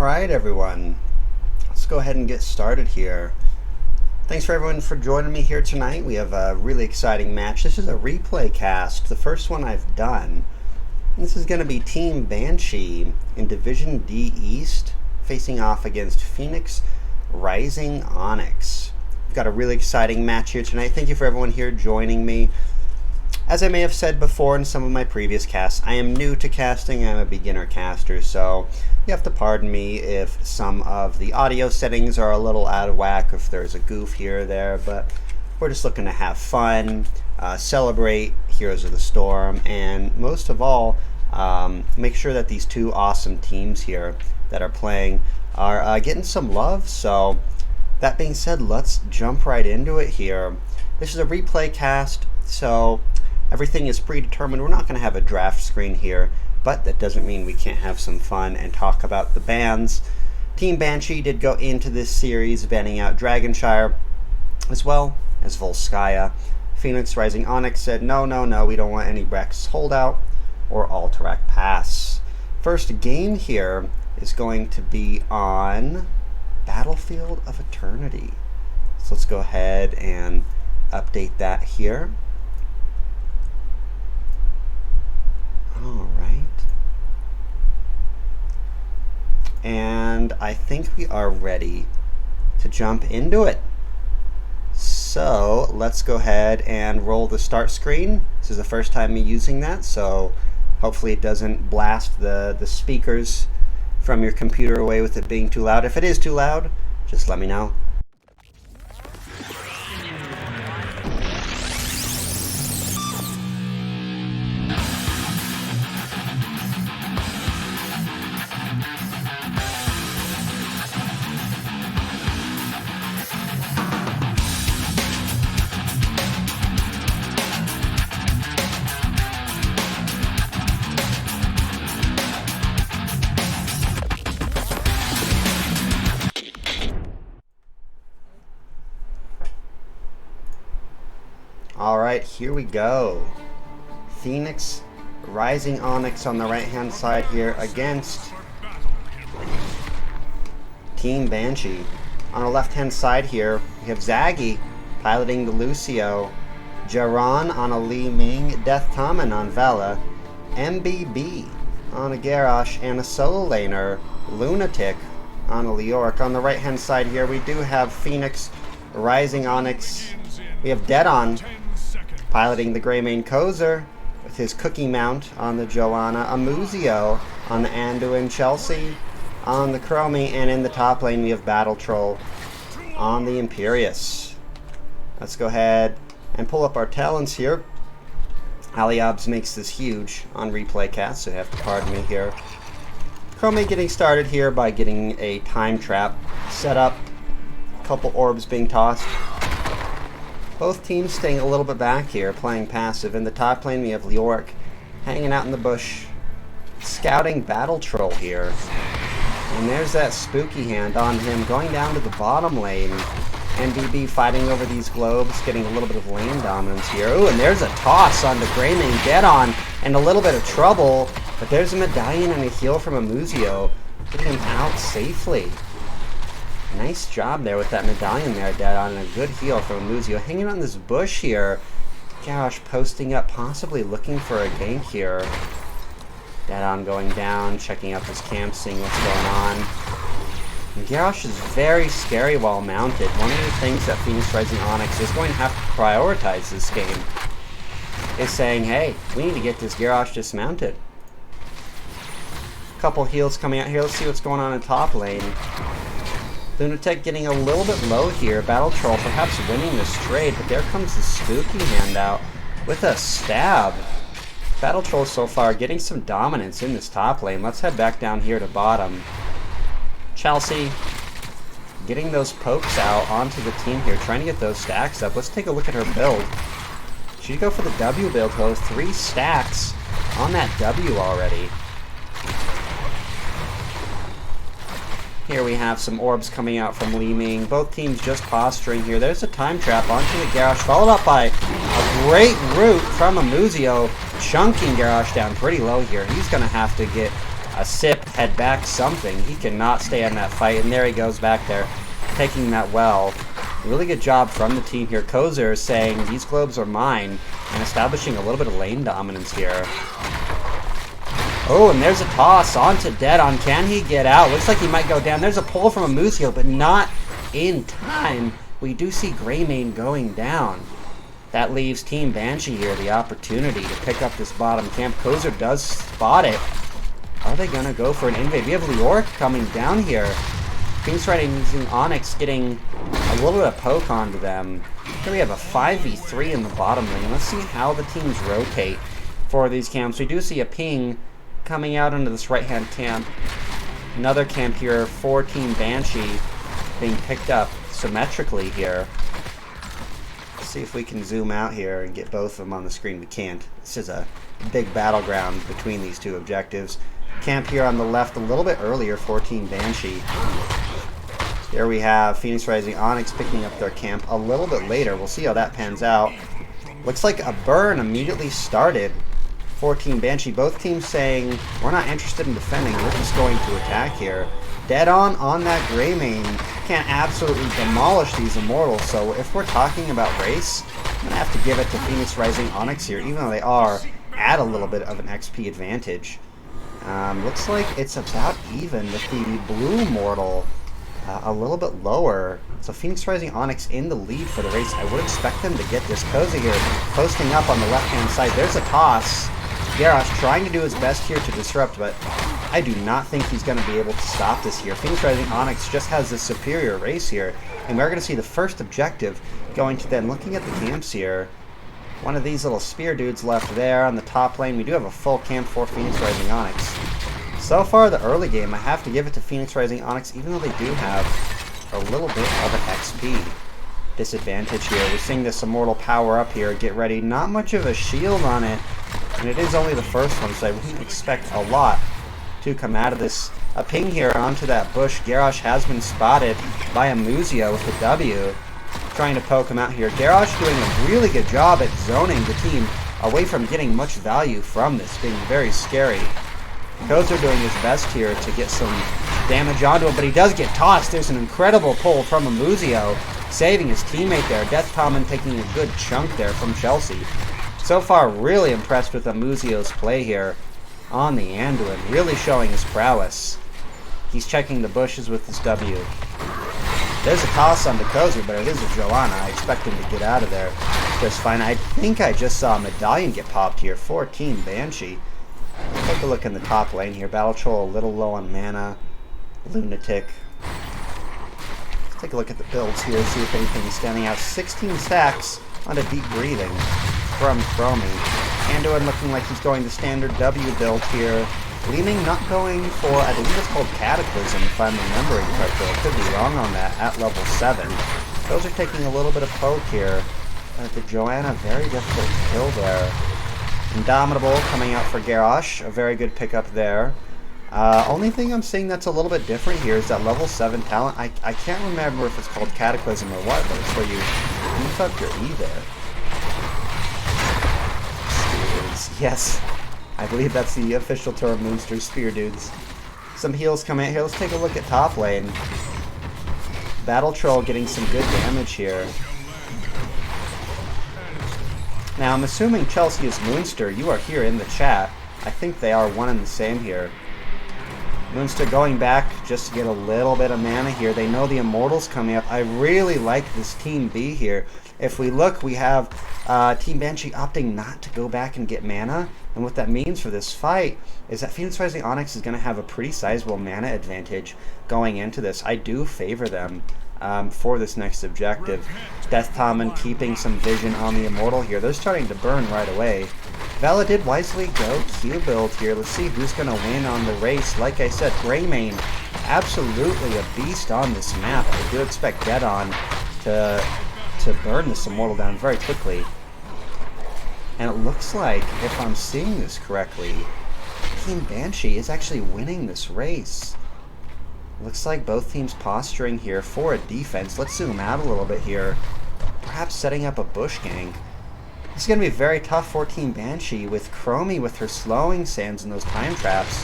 Alright everyone, let's go ahead and get started here. Thanks for everyone for joining me here tonight. We have a really exciting match. This is a replay cast, the first one I've done. This is going to be Team Banshee in Division D East, facing off against Phoenix Rising Onyx. We've got a really exciting match here tonight. Thank you for everyone here joining me. As I may have said before in some of my previous casts, I am new to casting. I'm a beginner caster, so you have to pardon me if some of the audio settings are a little out of whack, if there's a goof here or there, but we're just looking to have fun, celebrate Heroes of the Storm, and most of all, make sure that these two awesome teams here that are playing are getting some love. So that being said, let's jump right into it here. This is a replay cast, so everything is predetermined. We're not going to have a draft screen here, but that doesn't mean we can't have some fun and talk about the bans. Team Banshee did go into this series banning out Dragonshire as well as Volskaya. Phoenix Rising Onyx said, no, we don't want any Rex Holdout or Alterac Pass. First game here is going to be on Battlefield of Eternity. So let's go ahead and update that here. All right. And I think we are ready to jump into it. So let's go ahead and roll the start screen. This is the first time me using that, so hopefully it doesn't blast the speakers from your computer away with it being too loud. If it is too loud, just let me know. Alright, here we go. Phoenix Rising Onyx on the right hand side here against Team Banshee. On the left hand side here, we have Zaggy piloting the Lucio, Jaron on a Li Ming, Death Taman on Vela, MBB on a Garrosh, and a solo laner, Lunatic on a Leoric. On the right hand side here, we do have Phoenix Rising Onyx. We have Deadon piloting the Greymane Kozer with his cookie mount on the Joanna, Amuzio on the Anduin, Chelsea on the Chromie, and in the top lane we have Battle Troll on the Imperius. Let's go ahead and pull up our talents here. Aliabs makes this huge on replay cast, so you have to pardon me here. Chromie getting started here by getting a time trap set up, a couple orbs being tossed. Both teams staying a little bit back here, playing passive. In the top lane, we have Leoric hanging out in the bush, scouting Battle Troll here. And there's that spooky hand on him, going down to the bottom lane. NBB fighting over these globes, getting a little bit of lane dominance here. Ooh, and there's a toss on the Greymane Deadon, and a little bit of trouble. But there's a medallion and a heal from Amuzio, getting him out safely. Nice job there with that medallion there, Deadon, and a good heal from Amuzio. Hanging on this bush here. Gosh, posting up, possibly looking for a gank here. Deadon going down, checking out his camp, seeing what's going on. And Garrosh is very scary while mounted. One of the things that Phoenix Rising Onyx is going to have to prioritize this game is saying, hey, we need to get this Garrosh dismounted. Couple heals coming out here. Let's see what's going on in top lane. Lunatic getting a little bit low here. Battle Troll perhaps winning this trade, but there comes the spooky hand out with a stab. Battle Troll so far getting some dominance in this top lane. Let's head back down here to bottom. Chelsea getting those pokes out onto the team here, trying to get those stacks up. Let's take a look at her build. She'd go for the W build, though. 3 stacks on that W already. Here we have some orbs coming out from Li Ming. Both teams just posturing here. There's a time trap onto the Garrosh, followed up by a great root from Amuzio, chunking Garrosh down pretty low here. He's going to have to get a sip, head back, something. He cannot stay in that fight, and there he goes back there, taking that well. Really good job from the team here. Kozer is saying, these globes are mine, and establishing a little bit of lane dominance here. Oh, and there's a toss onto Deadon. Can he get out? Looks like he might go down. There's a pull from Amuzio, but not in time. We do see Greymane going down. That leaves Team Banshee here the opportunity to pick up this bottom camp. Kozer does spot it. Are they going to go for an invade? We have Leoric coming down here. Phoenix Rising using Onyx, getting a little bit of poke onto them. Here we have a 5v3 in the bottom lane. Let's see how the teams rotate for these camps. We do see a ping coming out into this right-hand camp. Another camp here for Team Banshee being picked up symmetrically here. Let's see if we can zoom out here and get both of them on the screen. We can't. This is a big battleground between these two objectives. Camp here on the left a little bit earlier for Team Banshee. Here we have Phoenix Rising Onyx picking up their camp a little bit later. We'll see how that pans out. Looks like a burn immediately started for Team Banshee. Both teams saying, we're not interested in defending, we're just going to attack here. Dead on that Greymane. Can't absolutely demolish these Immortals, so if we're talking about race, I'm going to have to give it to Phoenix Rising Onyx here, even though they are at a little bit of an XP advantage. Looks like it's about even with the blue Immortal a little bit lower. So Phoenix Rising Onyx in the lead for the race. I would expect them to get this. Koza here posting up on the left-hand side. There's a toss. Garrosh trying to do his best here to disrupt, but I do not think he's going to be able to stop this here. Phoenix Rising Onyx just has this superior race here, and we're going to see the first objective going to them. Looking at the camps here, one of these little spear dudes left there on the top lane. We do have a full camp for Phoenix Rising Onyx. So far, the early game, I have to give it to Phoenix Rising Onyx, even though they do have a little bit of an XP disadvantage here. We're seeing this Immortal power up here. Get ready. Not much of a shield on it, and it is only the first one, so I wouldn't expect a lot to come out of this. A ping here onto that bush. Garrosh has been spotted by Amuzio with the W, trying to poke him out here. Garrosh doing a really good job at zoning the team away from getting much value from this, being very scary. Kozer doing his best here to get some damage onto him, but he does get tossed. There's an incredible pull from Amuzio, saving his teammate there. Death Common taking a good chunk there from Chelsea. So far, really impressed with Amuzio's play here on the Anduin, really showing his prowess. He's checking the bushes with his W. There's a toss onto Kozer, but it is a Joanna. I expect him to get out of there just fine. I think I just saw a medallion get popped here for Team Banshee. Let's take a look in the top lane here. Battle Troll a little low on mana. Lunatic. Let's take a look at the builds here, see if anything is standing out. 16 stacks on a Deep Breathing from Chromie. Anduin looking like he's going the standard W build here. Leaning not going for, I believe it's called Cataclysm if I'm remembering correctly. I could be wrong on that at level 7. Those are taking a little bit of poke here. The Joanna, very difficult to kill there. Indomitable coming out for Garrosh, a very good pickup there. Only thing I'm seeing that's a little bit different here is that level 7 talent. I can't remember if it's called Cataclysm or what, but it's where you beef up your E there. Spear dudes. Yes, I believe that's the official term, Moonster Spear Dudes. Some heals coming out here. Let's take a look at top lane. Battle Troll getting some good damage here. Now, I'm assuming Chelsea is Moonster. You are here in the chat. I think they are one and the same here. Moonster going back just to get a little bit of mana here. They know the Immortal's coming up. I really like this Team B here. If we look, we have Team Banshee opting not to go back and get mana. And what that means for this fight is that Phoenix Rising Onyx is going to have a pretty sizable mana advantage going into this. I do favor them for this next objective. Death Tommen keeping some vision on the Immortal here. They're starting to burn right away. Vela did wisely go Q build here. Let's see who's going to win on the race. Like I said, Greymane, absolutely a beast on this map. I do expect Deadon to burn this Immortal down very quickly. And it looks like, if I'm seeing this correctly, Team Banshee is actually winning this race. Looks like both teams posturing here for a defense. Let's zoom out a little bit here. Perhaps setting up a bush gang. This is going to be very tough for Team Banshee with Chromie with her slowing sands and those time traps.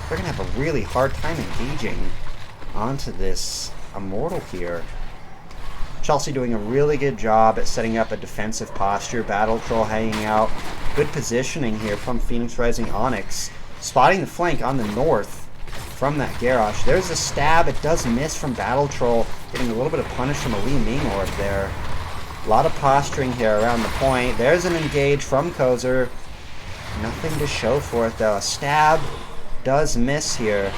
they're going to have a really hard time engaging onto this Immortal here. Chelsea doing a really good job at setting up a defensive posture. Battle Troll hanging out. Good positioning here from Phoenix Rising Onyx. Spotting the flank on the north from that Garrosh. There's a stab. It does miss from Battle Troll. Getting a little bit of punish from a Li Ming orb there. A lot of posturing here around the point. There's an engage from Kozer. Nothing to show for it though. A stab does miss here.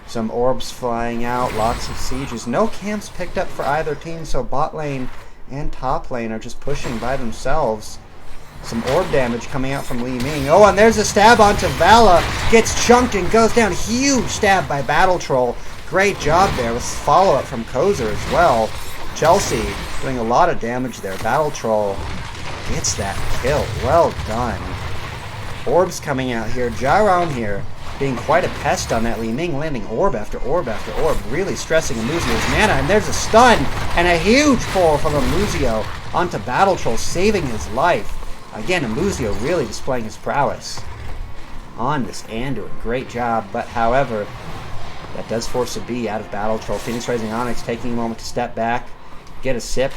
Some orbs flying out, lots of sieges. No camps picked up for either team, so bot lane and top lane are just pushing by themselves. Some orb damage coming out from Li Ming. Oh, and there's a stab onto Vala. Gets chunked and goes down. Huge stab by Battle Troll. Great job there with follow-up from Kozer as well. Chelsea doing a lot of damage there. Battle Troll gets that kill. Well done. Orbs coming out here. Jaron here being quite a pest on that Li Ming, landing orb after orb after orb, really stressing Amuzio's mana, and there's a stun, and a huge pull from Amuzio onto Battle Troll, saving his life. Again, Amuzio really displaying his prowess on this Anduin. Great job, but however, that does force a B out of Battle Troll. Phoenix Rising Onyx taking a moment to step back, get a sip,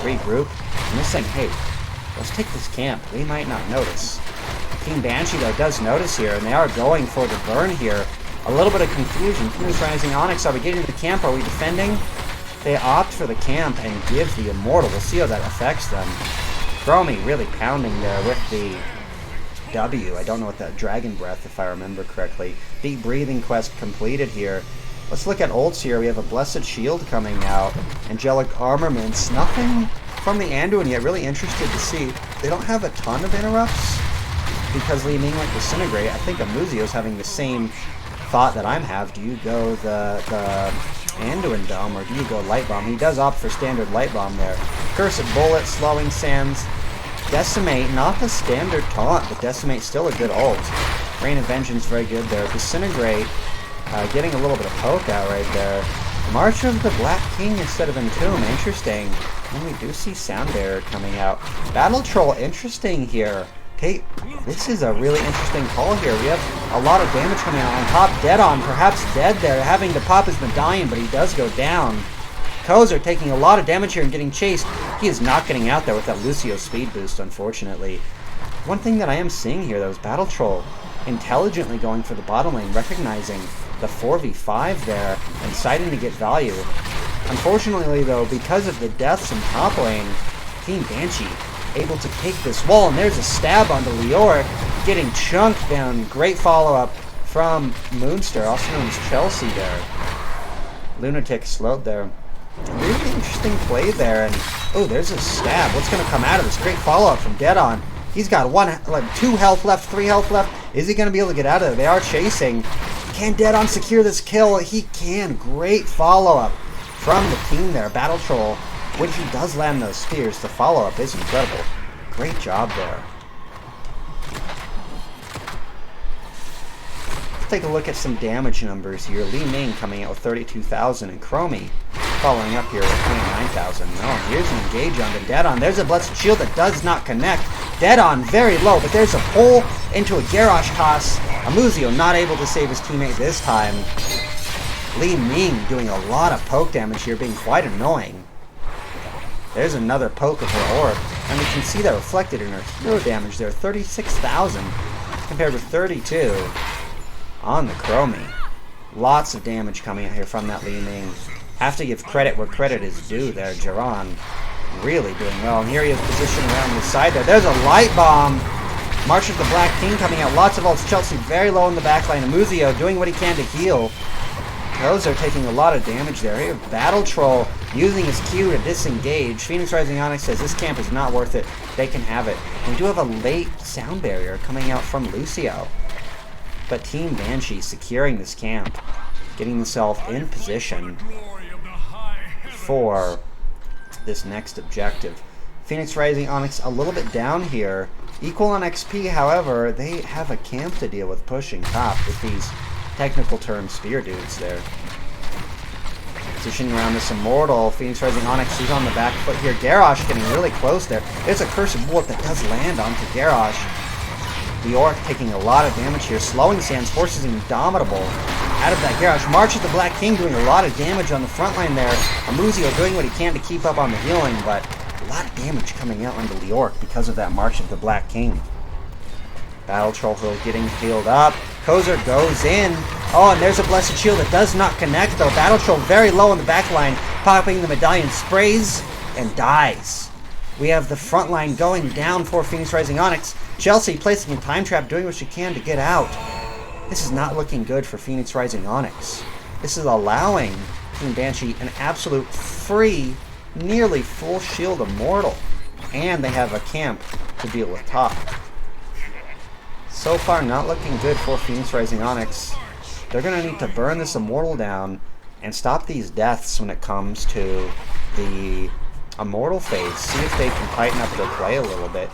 regroup, and they're saying, hey, let's take this camp. They might not notice. Team Banshee, though, does notice here, and they are going for the burn here. A little bit of confusion. Phoenix Rising Onyx, are we getting the camp? Are we defending? They opt for the camp and give the Immortal. We'll see how that affects them. Chromie really pounding there with the W. I don't know what that Dragon Breath, if I remember correctly. Deep Breathing quest completed here. Let's look at ults here. We have a Blessed Shield coming out. Angelic Armaments. Nothing from the Anduin yet. Really interested to see. They don't have a ton of interrupts because Li Ming went Disintegrate. I think Amuzio's having the same thought that I'm have. Do you go the Anduin Dome or do you go Light Bomb? He does opt for standard Light Bomb there. Cursed Bullet, Slowing Sands, Decimate, not the standard taunt, but Decimate still a good ult. Rain of Vengeance very good there. Disintegrate, getting a little bit of poke out right there. March of the Black King instead of Entomb, interesting. And we do see Sound Barrier coming out. Battle Troll, interesting here. Okay, this is a really interesting call here. We have a lot of damage coming out on top. Dead on, perhaps dead there, having to pop his medallion, but he does go down. Kozer taking a lot of damage here and getting chased. He is not getting out there with that Lucio speed boost, unfortunately. One thing that I am seeing here, though, is Battle Troll intelligently going for the bottom lane, recognizing the 4v5 there and deciding to get value. Unfortunately, though, because of the deaths in top lane, Team Banshee able to take this wall, and there's a stab onto Leoric, getting chunked down. Great follow-up from Moonstar, also known as Chelsea there. Lunatic slowed there. Really interesting play there, and oh, there's a stab. What's going to come out of this? Great follow-up from Dead On. He's got 2 health left, 3 health left. Is he going to be able to get out of there? They are chasing. Can Dead On secure this kill? He can. Great follow-up from the team there. Battle Troll, when he does land those spears, the follow-up is incredible. Great job there. Let's take a look at some damage numbers here. Li Ming coming out with 32,000, and Chromie following up here with 29,000. Oh, here's an engage on the Dead On. There's a Blessed Shield that does not connect. Dead On very low, but there's a pull into a Garrosh toss. Amuzio not able to save his teammate this time. Li Ming doing a lot of poke damage here, being quite annoying. There's another poke of her orb, and we can see that reflected in her hero damage there. 36,000 compared with 32 on the Chromie. Lots of damage coming out here from that Li Ming. Have to give credit where credit is due there. Jaron really doing well. And here he is positioned around the side there. There's a Light Bomb. March of the Black King coming out. Lots of ults. Chelsea very low in the backline. Amuzio doing what he can to heal. Those are taking a lot of damage there. Here, Battle Troll using his Q to disengage. Phoenix Rising Onyx says this camp is not worth it. They can have it. And we do have a late Sound Barrier coming out from Lucio. But Team Banshee securing this camp, getting themselves in position for this next objective. Phoenix Rising Onyx a little bit down here. Equal on XP, however, they have a camp to deal with pushing top with these technical term spear dudes there. Positioning around this Immortal. Phoenix Rising Onyx, he's on the back foot here. Garrosh getting really close there. There's a Cursed Bullet that does land onto Garrosh. Leoric taking a lot of damage here. Slowing Sands forces Indomitable out of that garage. Marches the Black King doing a lot of damage on the front line there. Amuzio doing what he can to keep up on the healing, but a lot of damage coming out onto Leoric because of that March of the Black King. Battle Troll Hill getting healed up. Kozer goes in. Oh, and there's a Blessed Shield that does not connect, though. Battle Troll very low on the back line, popping the medallion, sprays, and dies. We have the front line going down for Phoenix Rising Onyx. Chelsea placing a time trap, doing what she can to get out. This is not looking good for Phoenix Rising Onyx. This is allowing Team Banshee an absolute free, nearly full shield Immortal. And they have a camp to deal with top. So far, not looking good for Phoenix Rising Onyx. They're going to need to burn this Immortal down and stop these deaths when it comes to the Immortal phase. See if they can tighten up their play a little bit.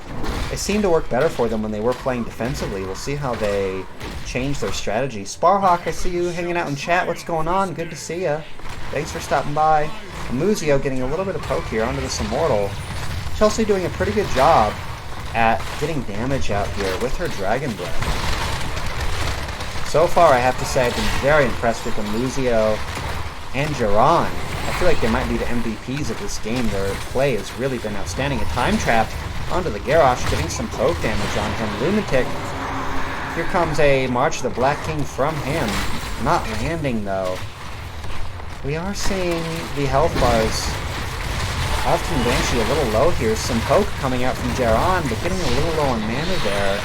It seemed to work better for them when they were playing defensively. We'll see how they change their strategy. Sparhawk, I see you hanging out in chat. What's going on? Good to see ya. Thanks for stopping by. Amuzio getting a little bit of poke here onto this Immortal. Chelsea doing a pretty good job at getting damage out here with her Dragon Breath. So far, I have to say I've been very impressed with Amuzio and Jiran. I feel like they might be the MVPs of this game. Their play has really been outstanding. A time trap onto the Garrosh, getting some poke damage on him. Lunatic. Here comes a March of the Black King from him. Not landing, though. We are seeing the health bars of Team Banshee a little low here. Some poke coming out from Jiran, but getting a little low on mana there.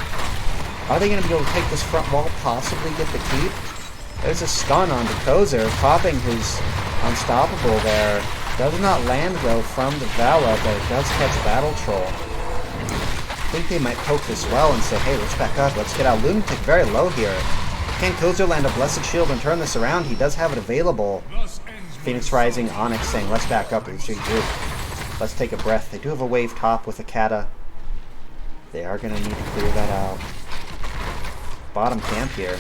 Are they going to be able to take this front wall, possibly get the keep? There's a stun onto Kozer, popping his Unstoppable there. Does not land, though, from the Vala, but it does catch Battle Troll. I think they might poke this well and say, hey, let's back up, let's get out. Lunatic very low here. Can Kozer land a Blessed Shield and turn this around? He does have it available. Phoenix Rising, Onyx saying, let's back up, let's regroup. Let's take a breath. They do have a wave top with a Kata. They are going to need to clear that out. Bottom camp here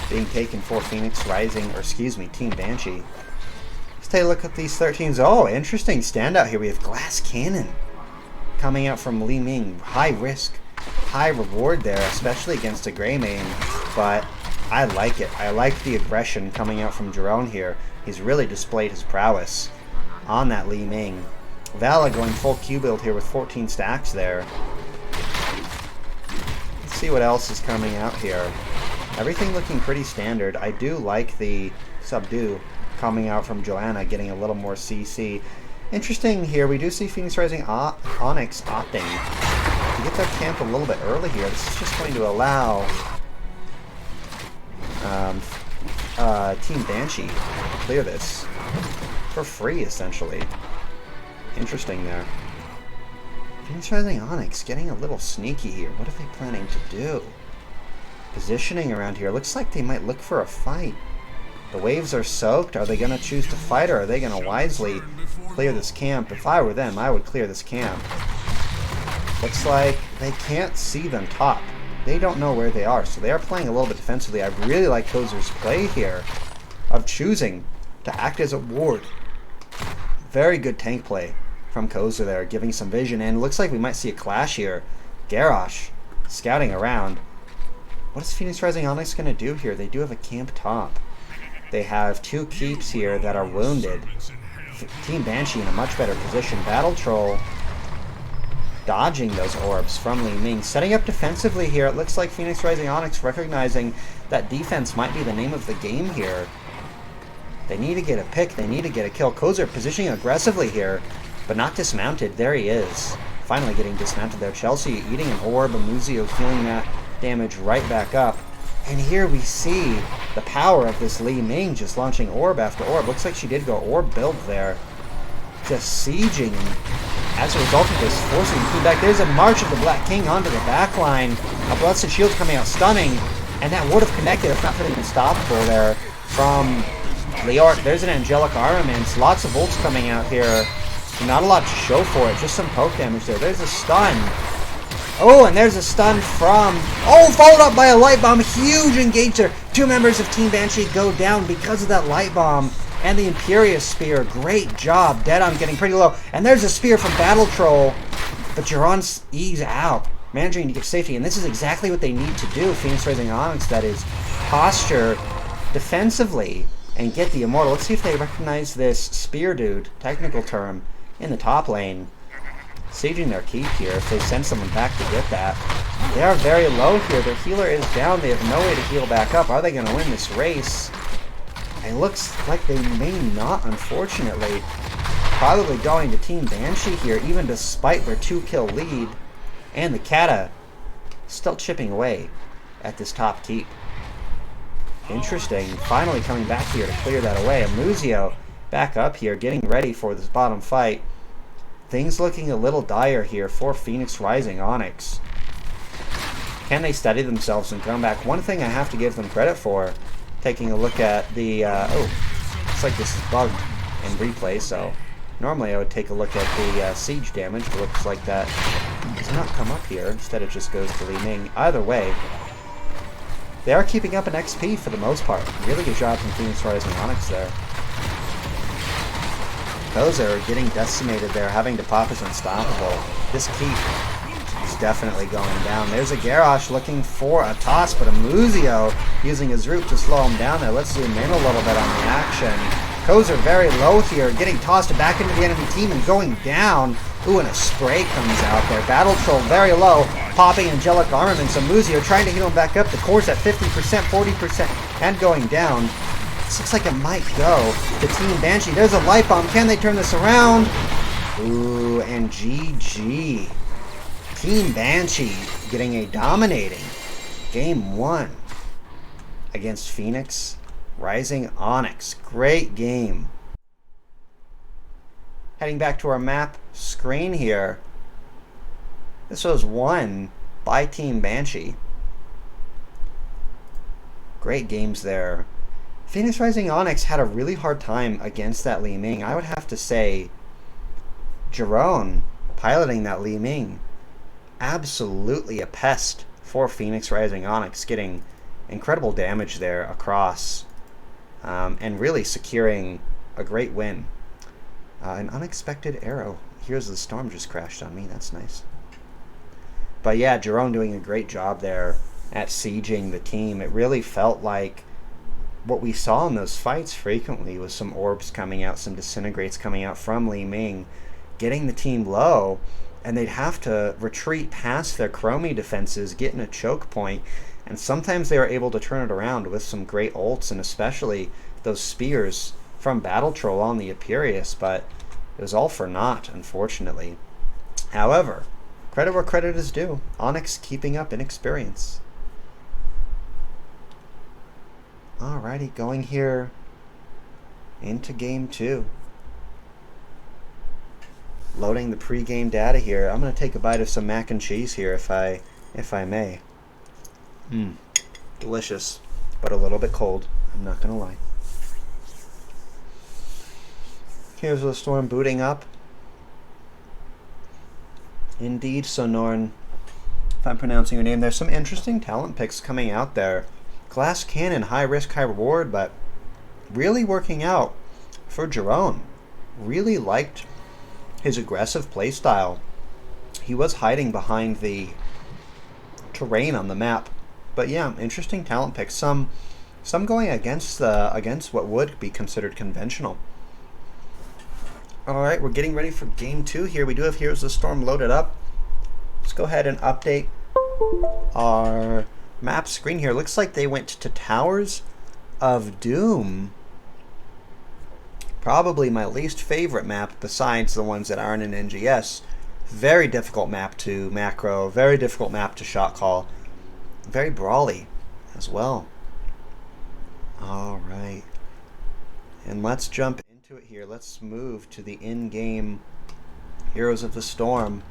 being taken for Phoenix Rising, or excuse me, Team Banshee. Let's take a look at these 13s. Oh, interesting standout here. We have Glass Cannon coming out from Li Ming. High risk, high reward there, especially against a Greymane. But I like it. I like the aggression coming out from Jerome here. He's really displayed his prowess on that Li Ming. Vala going full Q build here with 14 stacks there. Let's see what else is coming out here. Everything looking pretty standard. I do like the Subdue coming out from Joanna, getting a little more CC. Interesting here, we do see Phoenix Rising Onyx opting to get their camp a little bit early here. This is just going to allow Team Banshee to clear this for free, essentially. Interesting there. Phoenix Rising Onyx getting a little sneaky here. What are they planning to do? Positioning around here. Looks like they might look for a fight. The waves are soaked. Are they going to choose to fight, or are they going to wisely clear this camp? If I were them, I would clear this camp. Looks like they can't see them top. They don't know where they are, so they are playing a little bit defensively. I really like Kozer's play here of choosing to act as a ward. Very good tank play from Kozer there, giving some vision, and it looks like we might see a clash here. Garrosh scouting around. What is Phoenix Rising Onyx going to do here? They do have a camp top. They have two keeps here that are wounded. Team Banshee in a much better position. Battle Troll dodging those orbs from Li Ming. Setting up defensively here. It looks like Phoenix Rising Onyx recognizing that defense might be the name of the game here. They need to get a pick. They need to get a kill. Kozer positioning aggressively here, but not dismounted. There he is. Finally getting dismounted there. Chelsea eating an orb. Amuzio feeling that damage right back up. And here we see the power of this Li Ming just launching orb after orb. Looks like she did go orb build there. Just sieging. And as a result of this, forcing the team back. There's a March of the Black King onto the back line. A Blessed Shield coming out stunning. And that would have connected if not for the Unstoppable there from Leoric. There's an Angelic Armaments. Lots of ults coming out here. Not a lot to show for it. Just some poke damage there. There's a stun. Oh, and there's a stun from... Oh, followed up by a light bomb. Huge engager. Two members of Team Banshee go down because of that light bomb. And the Imperious Spear. Great job. Dead on getting pretty low. And there's a spear from Battle Troll. But Jiran's ease out. managing to get safety, and this is exactly what they need to do. Phoenix Rising Onyx, that is, posture defensively and get the Immortal. Let's see if they recognize this Spear Dude, technical term, in the top lane. Sieging their keep here if they send someone back to get that. They are very low here. Their healer is down. They have no way to heal back up. Are they going to win this race? It looks like they may not, unfortunately. Probably going to Team Banshee here, even despite their 2-kill lead. And the Kata still chipping away at this top keep. Interesting. Finally coming back here to clear that away. Amuzio back up here, getting ready for this bottom fight. Things looking a little dire here for Phoenix Rising Onyx. Can they steady themselves and come back? One thing I have to give them credit for, taking a look at the... looks like this is bugged in replay, so normally I would take a look at the siege damage, but looks like that does not come up here. Instead it just goes to Li Ming. Either way, they are keeping up an XP for the most part. Really good job from Phoenix Rising Onyx there. Kozer getting decimated there, having to pop is unstoppable. This keep is definitely going down. There's a Garrosh looking for a toss, but Amuzio using his root to slow him down there. Let's zoom in a little bit on the action. Kozer very low here, getting tossed back into the enemy team and going down. Ooh, and a spray comes out there. Battle Troll very low, popping angelic armaments. Amuzio trying to heal him back up. The core's at 50%, 40%, and going down. This looks like it might go to Team Banshee. There's a light bomb. Can they turn this around? Ooh, and GG. Team Banshee getting a dominating Game 1 against Phoenix Rising Onyx. Great game. Heading back to our map screen here. This was won by Team Banshee. Great games there. Phoenix Rising Onyx had a really hard time against that Li Ming. I would have to say Jerome piloting that Li Ming, absolutely a pest for Phoenix Rising Onyx, getting incredible damage there across and really securing a great win. An unexpected arrow. Here's the storm just crashed on me. That's nice. But yeah, Jerome doing a great job there at sieging the team. It really felt like what we saw in those fights frequently was some orbs coming out, some disintegrates coming out from Li Ming, getting the team low, and they'd have to retreat past their chromie defenses, get in a choke point, and sometimes they were able to turn it around with some great ults, and especially those spears from Battle Troll on the Imperius, but it was all for naught, unfortunately. However, credit where credit is due. Onyx keeping up in experience. Alrighty, going here into Game 2. Loading the pre-game data here. I'm going to take a bite of some mac and cheese here if I may. Delicious, but a little bit cold. I'm not going to lie. Here's the storm booting up. Indeed, Sonorn, if I'm pronouncing your name. There's some interesting talent picks coming out there. Glass Cannon, high risk, high reward, but really working out for Jerome. Really liked his aggressive playstyle. He was hiding behind the terrain on the map, but yeah, interesting talent picks. Some going against what would be considered conventional. All right, we're getting ready for Game 2 here. We do have Heroes of the Storm loaded up. Let's go ahead and update our map screen here. Looks like they went to Towers of Doom. Probably my least favorite map besides the ones that aren't in NGS. Very difficult map to macro, very difficult map to shot call. Very brawly as well. Alright. And let's jump into it here. Let's move to the in-game Heroes of the Storm.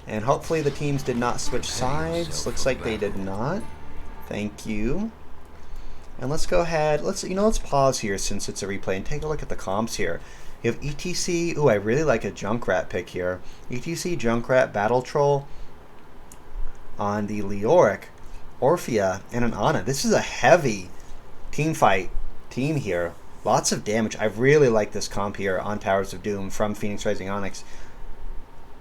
And hopefully the teams did not switch sides. Looks like they did not. Thank you. And let's go ahead. Let's pause here since it's a replay and take a look at the comps here. You have ETC. Ooh, I really like a Junkrat pick here. ETC, Junkrat, Battle Troll on the Leoric, Orphea, and an Ana. This is a heavy team fight team here. Lots of damage. I really like this comp here on Towers of Doom from Phoenix Rising Onyx.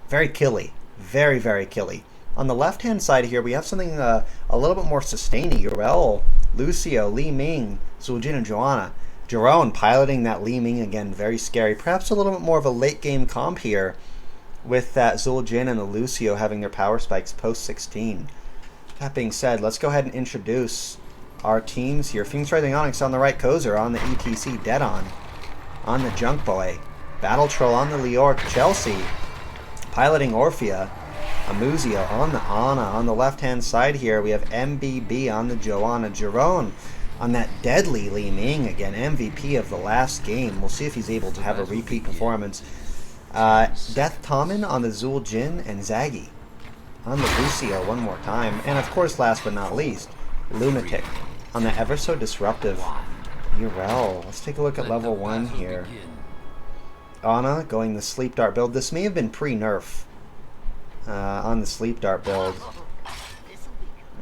Very killy. Very, very killy. On the left-hand side here, we have something a little bit more sustaining. Urel, Lucio, Li Ming, Zueljin, and Joanna. Jerome piloting that Li Ming again, very scary. Perhaps a little bit more of a late-game comp here with that Zueljin and the Lucio having their power spikes post-16. That being said, let's go ahead and introduce our teams here. Phoenix Rising Onyx on the right, Kozer on the ETC, Dead on the Junk Boy, Battle Troll on the Leoric, Chelsea piloting Orphea, Amuzio on the Ana. On the left-hand side here, we have MBB on the Joanna, Jerome on that deadly Li Ming, again, MVP of the last game. We'll see if he's able to have a repeat performance. Death Tommen on the Zueljin, and Zaggy on the Lucio one more time. And of course, last but not least, Lunatic on the ever so disruptive Urel. Let's take a look at level 1 here. Ana going the Sleep Dart build. This may have been pre-nerf on the Sleep Dart build.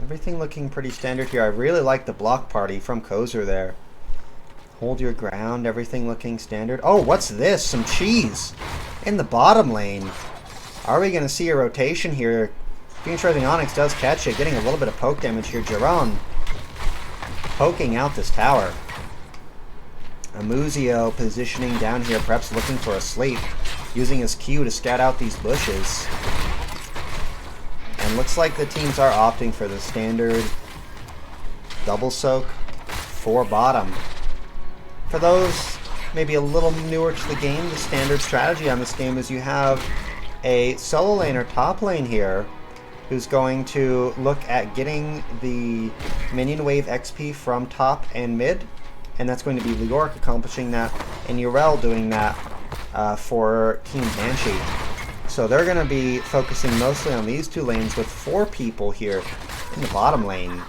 Everything looking pretty standard here. I really like the block party from Kozer there. Hold your ground, everything looking standard. Oh, what's this? Some cheese in the bottom lane. Are we going to see a rotation here? Phoenix Rising Onyx does catch it, getting a little bit of poke damage here. Jerome poking out this tower. Amuzio positioning down here, perhaps looking for a sleep, using his Q to scout out these bushes. And looks like the teams are opting for the standard double soak for bottom. For those maybe a little newer to the game, the standard strategy on this game is you have a solo laner top lane here who's going to look at getting the minion wave XP from top and mid, and that's going to be Leoric accomplishing that, and Urel doing that for Team Banshee. So they're going to be focusing mostly on these two lanes with 4 people here in the bottom lane.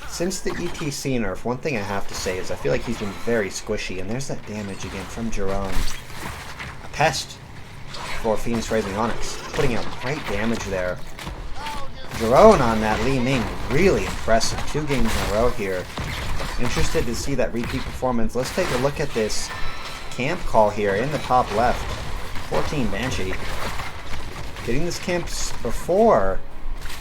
Since the ETC nerf, one thing I have to say is I feel like he's been very squishy, and there's that damage again from Jerome. A pest for Phoenix Rising Onyx, putting out great damage there. Jerome on that Li Ming, really impressive. 2 games in a row here. Interested to see that repeat performance. Let's take a look at this camp call here in the top left. 14 Banshee. Getting this camp before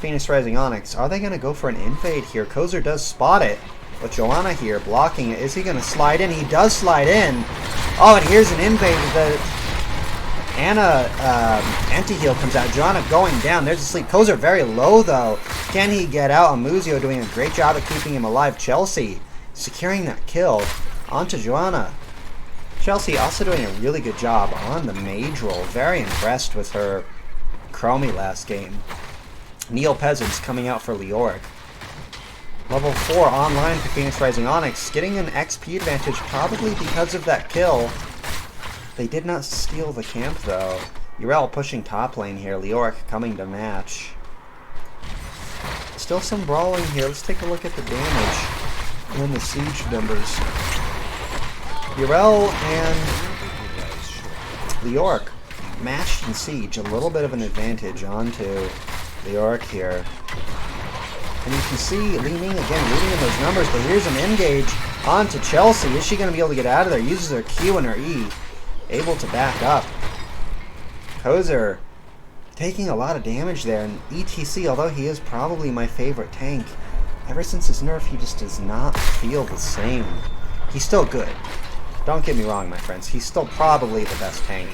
Phoenix Rising Onyx. Are they going to go for an invade here? Kozer does spot it, but Joanna here blocking it. Is he going to slide in? He does slide in. Oh, and here's an invade. The Ana anti-heal comes out. Joanna going down. There's a sleep. Kozer very low, though. Can he get out? Amuzio doing a great job at keeping him alive. Chelsea securing that kill onto Joanna. Chelsea also doing a really good job on the mage roll. Very impressed with her Chromie last game. Neo Peasants coming out for Leoric. Level 4 online for Phoenix Rising Onyx. Getting an XP advantage probably because of that kill. They did not steal the camp though. Urel pushing top lane here. Leoric coming to match. Still some brawling here. Let's take a look at the damage and the siege numbers. Urel and Leoric matched in siege. A little bit of an advantage onto Leoric here. And you can see Li Ming again leading in those numbers, but here's an engage onto Chelsea. Is she going to be able to get out of there? Uses her Q and her E. Able to back up. Kozer taking a lot of damage there, and ETC, although he is probably my favorite tank, ever since his nerf, he just does not feel the same. He's still good. Don't get me wrong, my friends. He's still probably the best tank.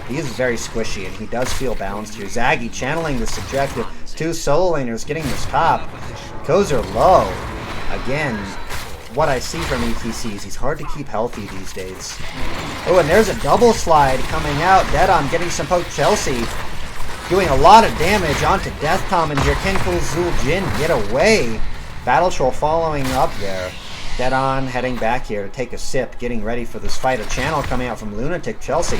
He is very squishy, and he does feel balanced here. Zaggy channeling this objective. 2 solo laners getting this top. Kozer low. Again, what I see from ETC is he's hard to keep healthy these days. Oh, and there's a double slide coming out. Dead on getting some poke. Chelsea doing a lot of damage onto Death Tommen here. Can Zueljin get away? Battle Troll following up there. Dead on heading back here to take a sip, getting ready for this fight. A channel coming out from Lunatic. Chelsea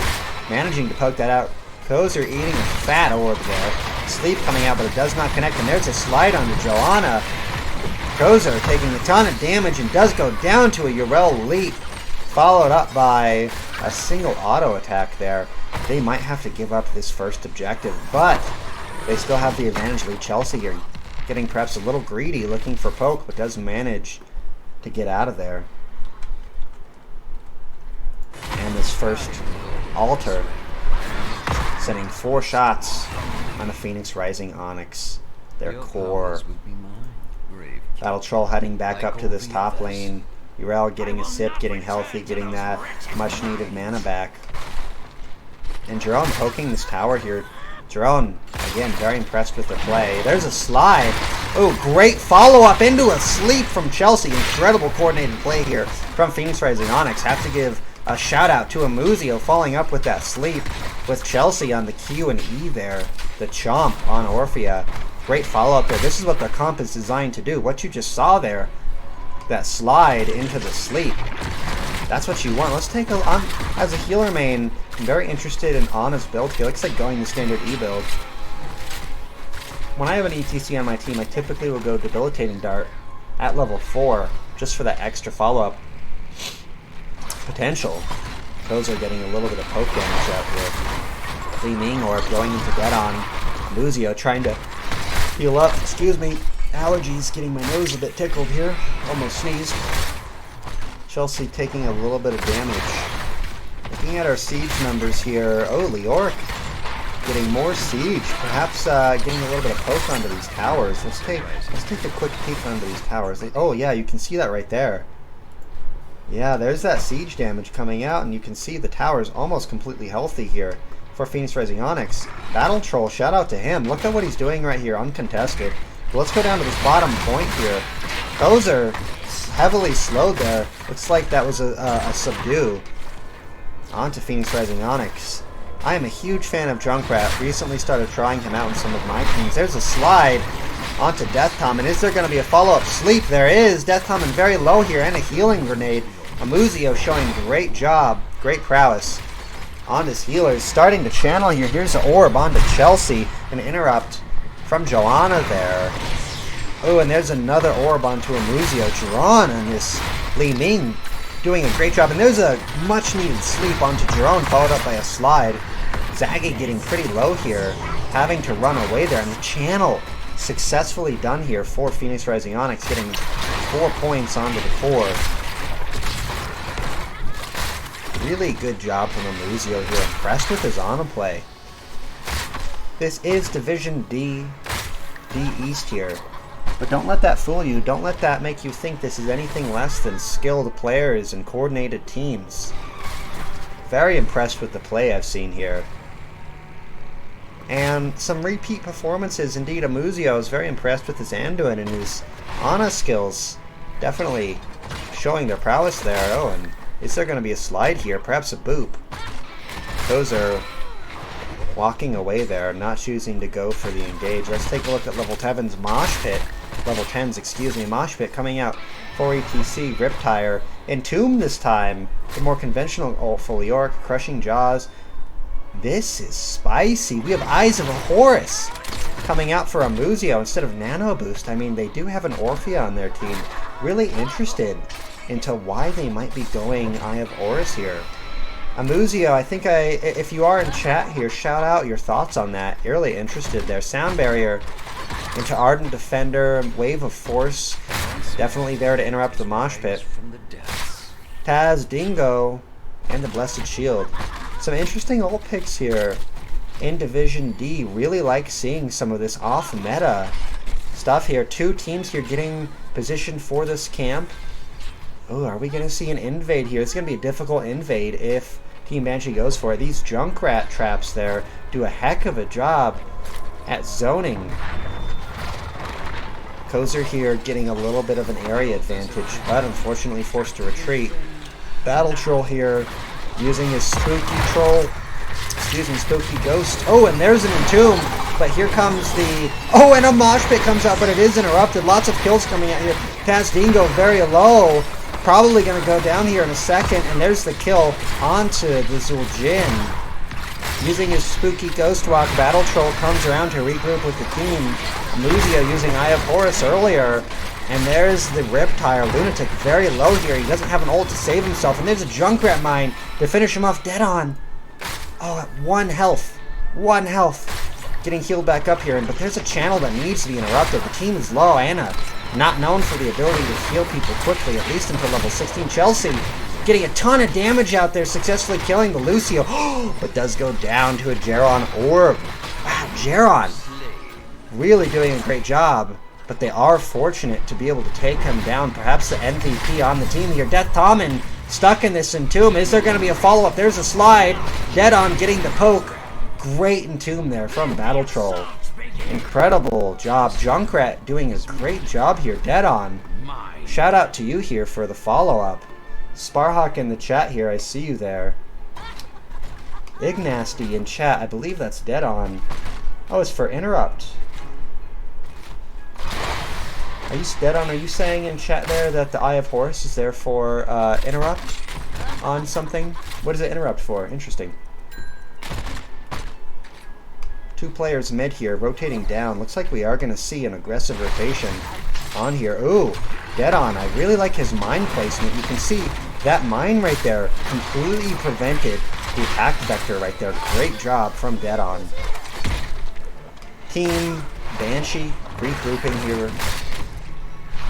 managing to poke that out. Kozer eating a fat orb there. Sleep coming out, but it does not connect. And there's a slide onto Joanna. Kozer taking a ton of damage and does go down to a Urel leap, followed up by a single auto attack there. They might have to give up this first objective, but they still have the advantage lead. Chelsea here getting perhaps a little greedy, looking for poke, but does manage to get out of there. And this first altar sending 4 shots on the Phoenix Rising Onyx, their core. Battle Troll heading back up to this top lane. Urel getting a sip, getting healthy, getting that much needed mana back. And Jerome poking this tower here. Jerome, again, very impressed with the play. There's a slide. Oh, great follow-up into a sleep from Chelsea. Incredible coordinated play here from Phoenix Rising Onyx. Have to give a shout-out to Amuzio following up with that sleep with Chelsea on the Q and E there. The chomp on Orphea. Great follow-up there. This is what the comp is designed to do. What you just saw there, that slide into the sleep. That's what you want. Let's take a... as a healer main, I'm very interested in Anna's build here. Looks like going the standard E build. When I have an ETC on my team, I typically will go Debilitating Dart at level 4, just for that extra follow-up potential. Those are getting a little bit of poke damage out here. Li Ming Orb going into Dead on. Luzio trying to heal up. Excuse me. Allergies, getting my nose a bit tickled here. Almost sneezed. Chelsea taking a little bit of damage. Looking at our siege numbers here. Oh, Leoric getting more siege. Perhaps getting a little bit of poke onto these towers. Let's take a quick peek onto these towers. Oh yeah, you can see that right there. Yeah, there's that siege damage coming out, and you can see the tower's almost completely healthy here for Phoenix Rising Onyx. Battle Troll, shout out to him. Look at what he's doing right here, uncontested. But let's go down to this bottom point here. Those are heavily slowed there. Looks like that was a subdue onto Phoenix Rising Onyx. I am a huge fan of Junkrat. Recently started trying him out in some of my teams. There's a slide onto Death Tom, and is there going to be a follow-up sleep? There is. Death Tom very low here, and a healing grenade. Amuzio showing great job, great prowess on his healers. Starting to channel here. Here's the orb onto Chelsea. An interrupt from Joanna there. Oh, and there's another orb onto Amuzio. Jiron and this Li Ming doing a great job. And there's a much-needed sleep onto Jiron, followed up by a slide. Zaggy getting pretty low here, having to run away there. And the channel successfully done here for Phoenix Rising Onyx, getting 4 points onto the core. Really good job from Amuzio here. Impressed with his Ana play. This is Division D East here. But don't let that fool you. Don't let that make you think this is anything less than skilled players and coordinated teams. Very impressed with the play I've seen here. And some repeat performances. Indeed, Amuzio is very impressed with his Anduin and his Ana skills. Definitely showing their prowess there. Oh, and is there going to be a slide here? Perhaps a boop. Those are walking away there, not choosing to go for the engage. Let's take a look at level 10's Mosh Pit. Level 10's, excuse me, Mosh Pit coming out for ETC. Riptire. Entomb this time. The more conventional ult for Leoric. Crushing Jaws. This is spicy. We have Eyes of a Horus coming out for Amuzio instead of Nano Boost. I mean, they do have an Orphea on their team. Really interested into why they might be going Eye of Horus here. Amuzio, I think if you are in chat here, shout out your thoughts on that. You're really interested there. Sound Barrier into Ardent Defender, Wave of Force, definitely there to interrupt the Mosh Pit. Taz, Dingo, and the Blessed Shield. Some interesting ult picks here in Division D. Really like seeing some of this off-meta stuff here. 2 teams here getting positioned for this camp. Oh, are we going to see an invade here? It's going to be a difficult invade if Team Banshee goes for it. These Junkrat traps there do a heck of a job at zoning. Kozer here getting a little bit of an area advantage, but unfortunately forced to retreat. Battle Troll here using his spooky troll, spooky ghost. Oh, and there's an Entomb, but here comes the... Oh, and a Mosh Pit comes out, but it is interrupted. Lots of kills coming out here. Taz Dingo very low. Probably going to go down here in a second, and there's the kill onto the Zul'jin. Using his spooky Ghost Walk, Battle Troll comes around to regroup with the team. Amuzio using Eye of Horus earlier, and there's the Riptire. Lunatic very low here. He doesn't have an ult to save himself, and there's a Junkrat Mine to finish him off dead on. Oh, at 1 health. 1 health. Getting healed back up here, but there's a channel that needs to be interrupted. The team is low. Anna, not known for the ability to heal people quickly, at least until level 16. Chelsea getting a ton of damage out there, successfully killing the Lucio, but does go down to a Geron orb. Wow, Geron really doing a great job, but they are fortunate to be able to take him down. Perhaps the MVP on the team here. Death Tommen stuck in this entomb. Is there going to be a follow-up? There's a slide. Dead on getting the poke. Great entomb there from Battle Troll. Incredible job. Junkrat doing a great job here. Dead on. Shout out to you here for the follow-up. Sparhawk in the chat here. I see you there. Ignasty in chat. I believe that's Dead on. Oh, it's for Interrupt. Are you Dead on? Are you saying in chat there that the Eye of Horus is there for Interrupt on something? What does it interrupt for? Interesting. 2 players mid here, rotating down. Looks like we are going to see an aggressive rotation on here. Ooh, Dead on. I really like his mine placement. You can see that mine right there completely prevented the attack vector right there. Great job from Dead on. Team Banshee regrouping here.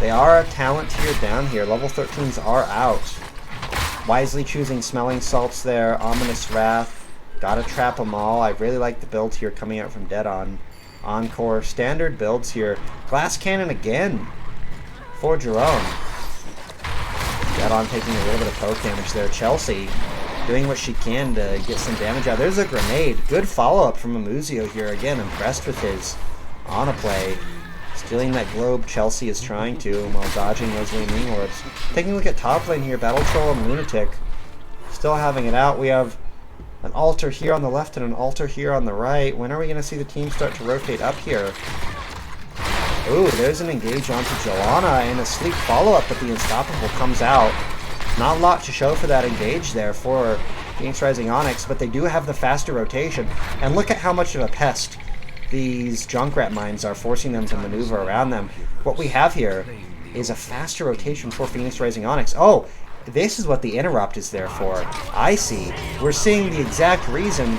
They are a talent tier down here. Level 13s are out. Wisely choosing Smelling Salts there. Ominous Wrath. Gotta trap them all. I really like the build here coming out from Dead on. Encore. Standard builds here. Glass Cannon again for Jerome. Dead on taking a little bit of poke damage there. Chelsea doing what she can to get some damage out. There's a grenade. Good follow-up from Amuzio here. Again, impressed with his Ana play. Stealing that globe Chelsea is trying to while dodging those Leaning Orbs. Taking a look at top lane here, Battle Troll and Lunatic. Still having it out. We have an altar here on the left and an altar here on the right. When are we going to see the team start to rotate up here? Ooh, there's an engage onto Joanna and a sleep follow-up, but the Unstoppable comes out. Not a lot to show for that engage there for Phoenix Rising Onyx, but they do have the faster rotation. And look at how much of a pest these Junkrat mines are, forcing them to maneuver around them. What we have here is a faster rotation for Phoenix Rising Onyx. Oh, this is what the interrupt is there for. I see. We're seeing the exact reason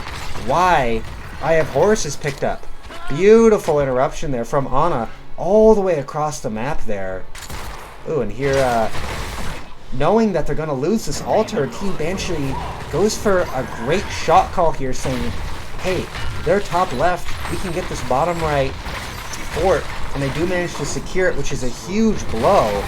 why Eye of Horus is picked up. Beautiful interruption there from Ana all the way across the map there. Ooh, and here, knowing that they're going to lose this altar, Team Banshee goes for a great shot call here, saying, hey, they're top left, we can get this bottom right fort, and they do manage to secure it, which is a huge blow.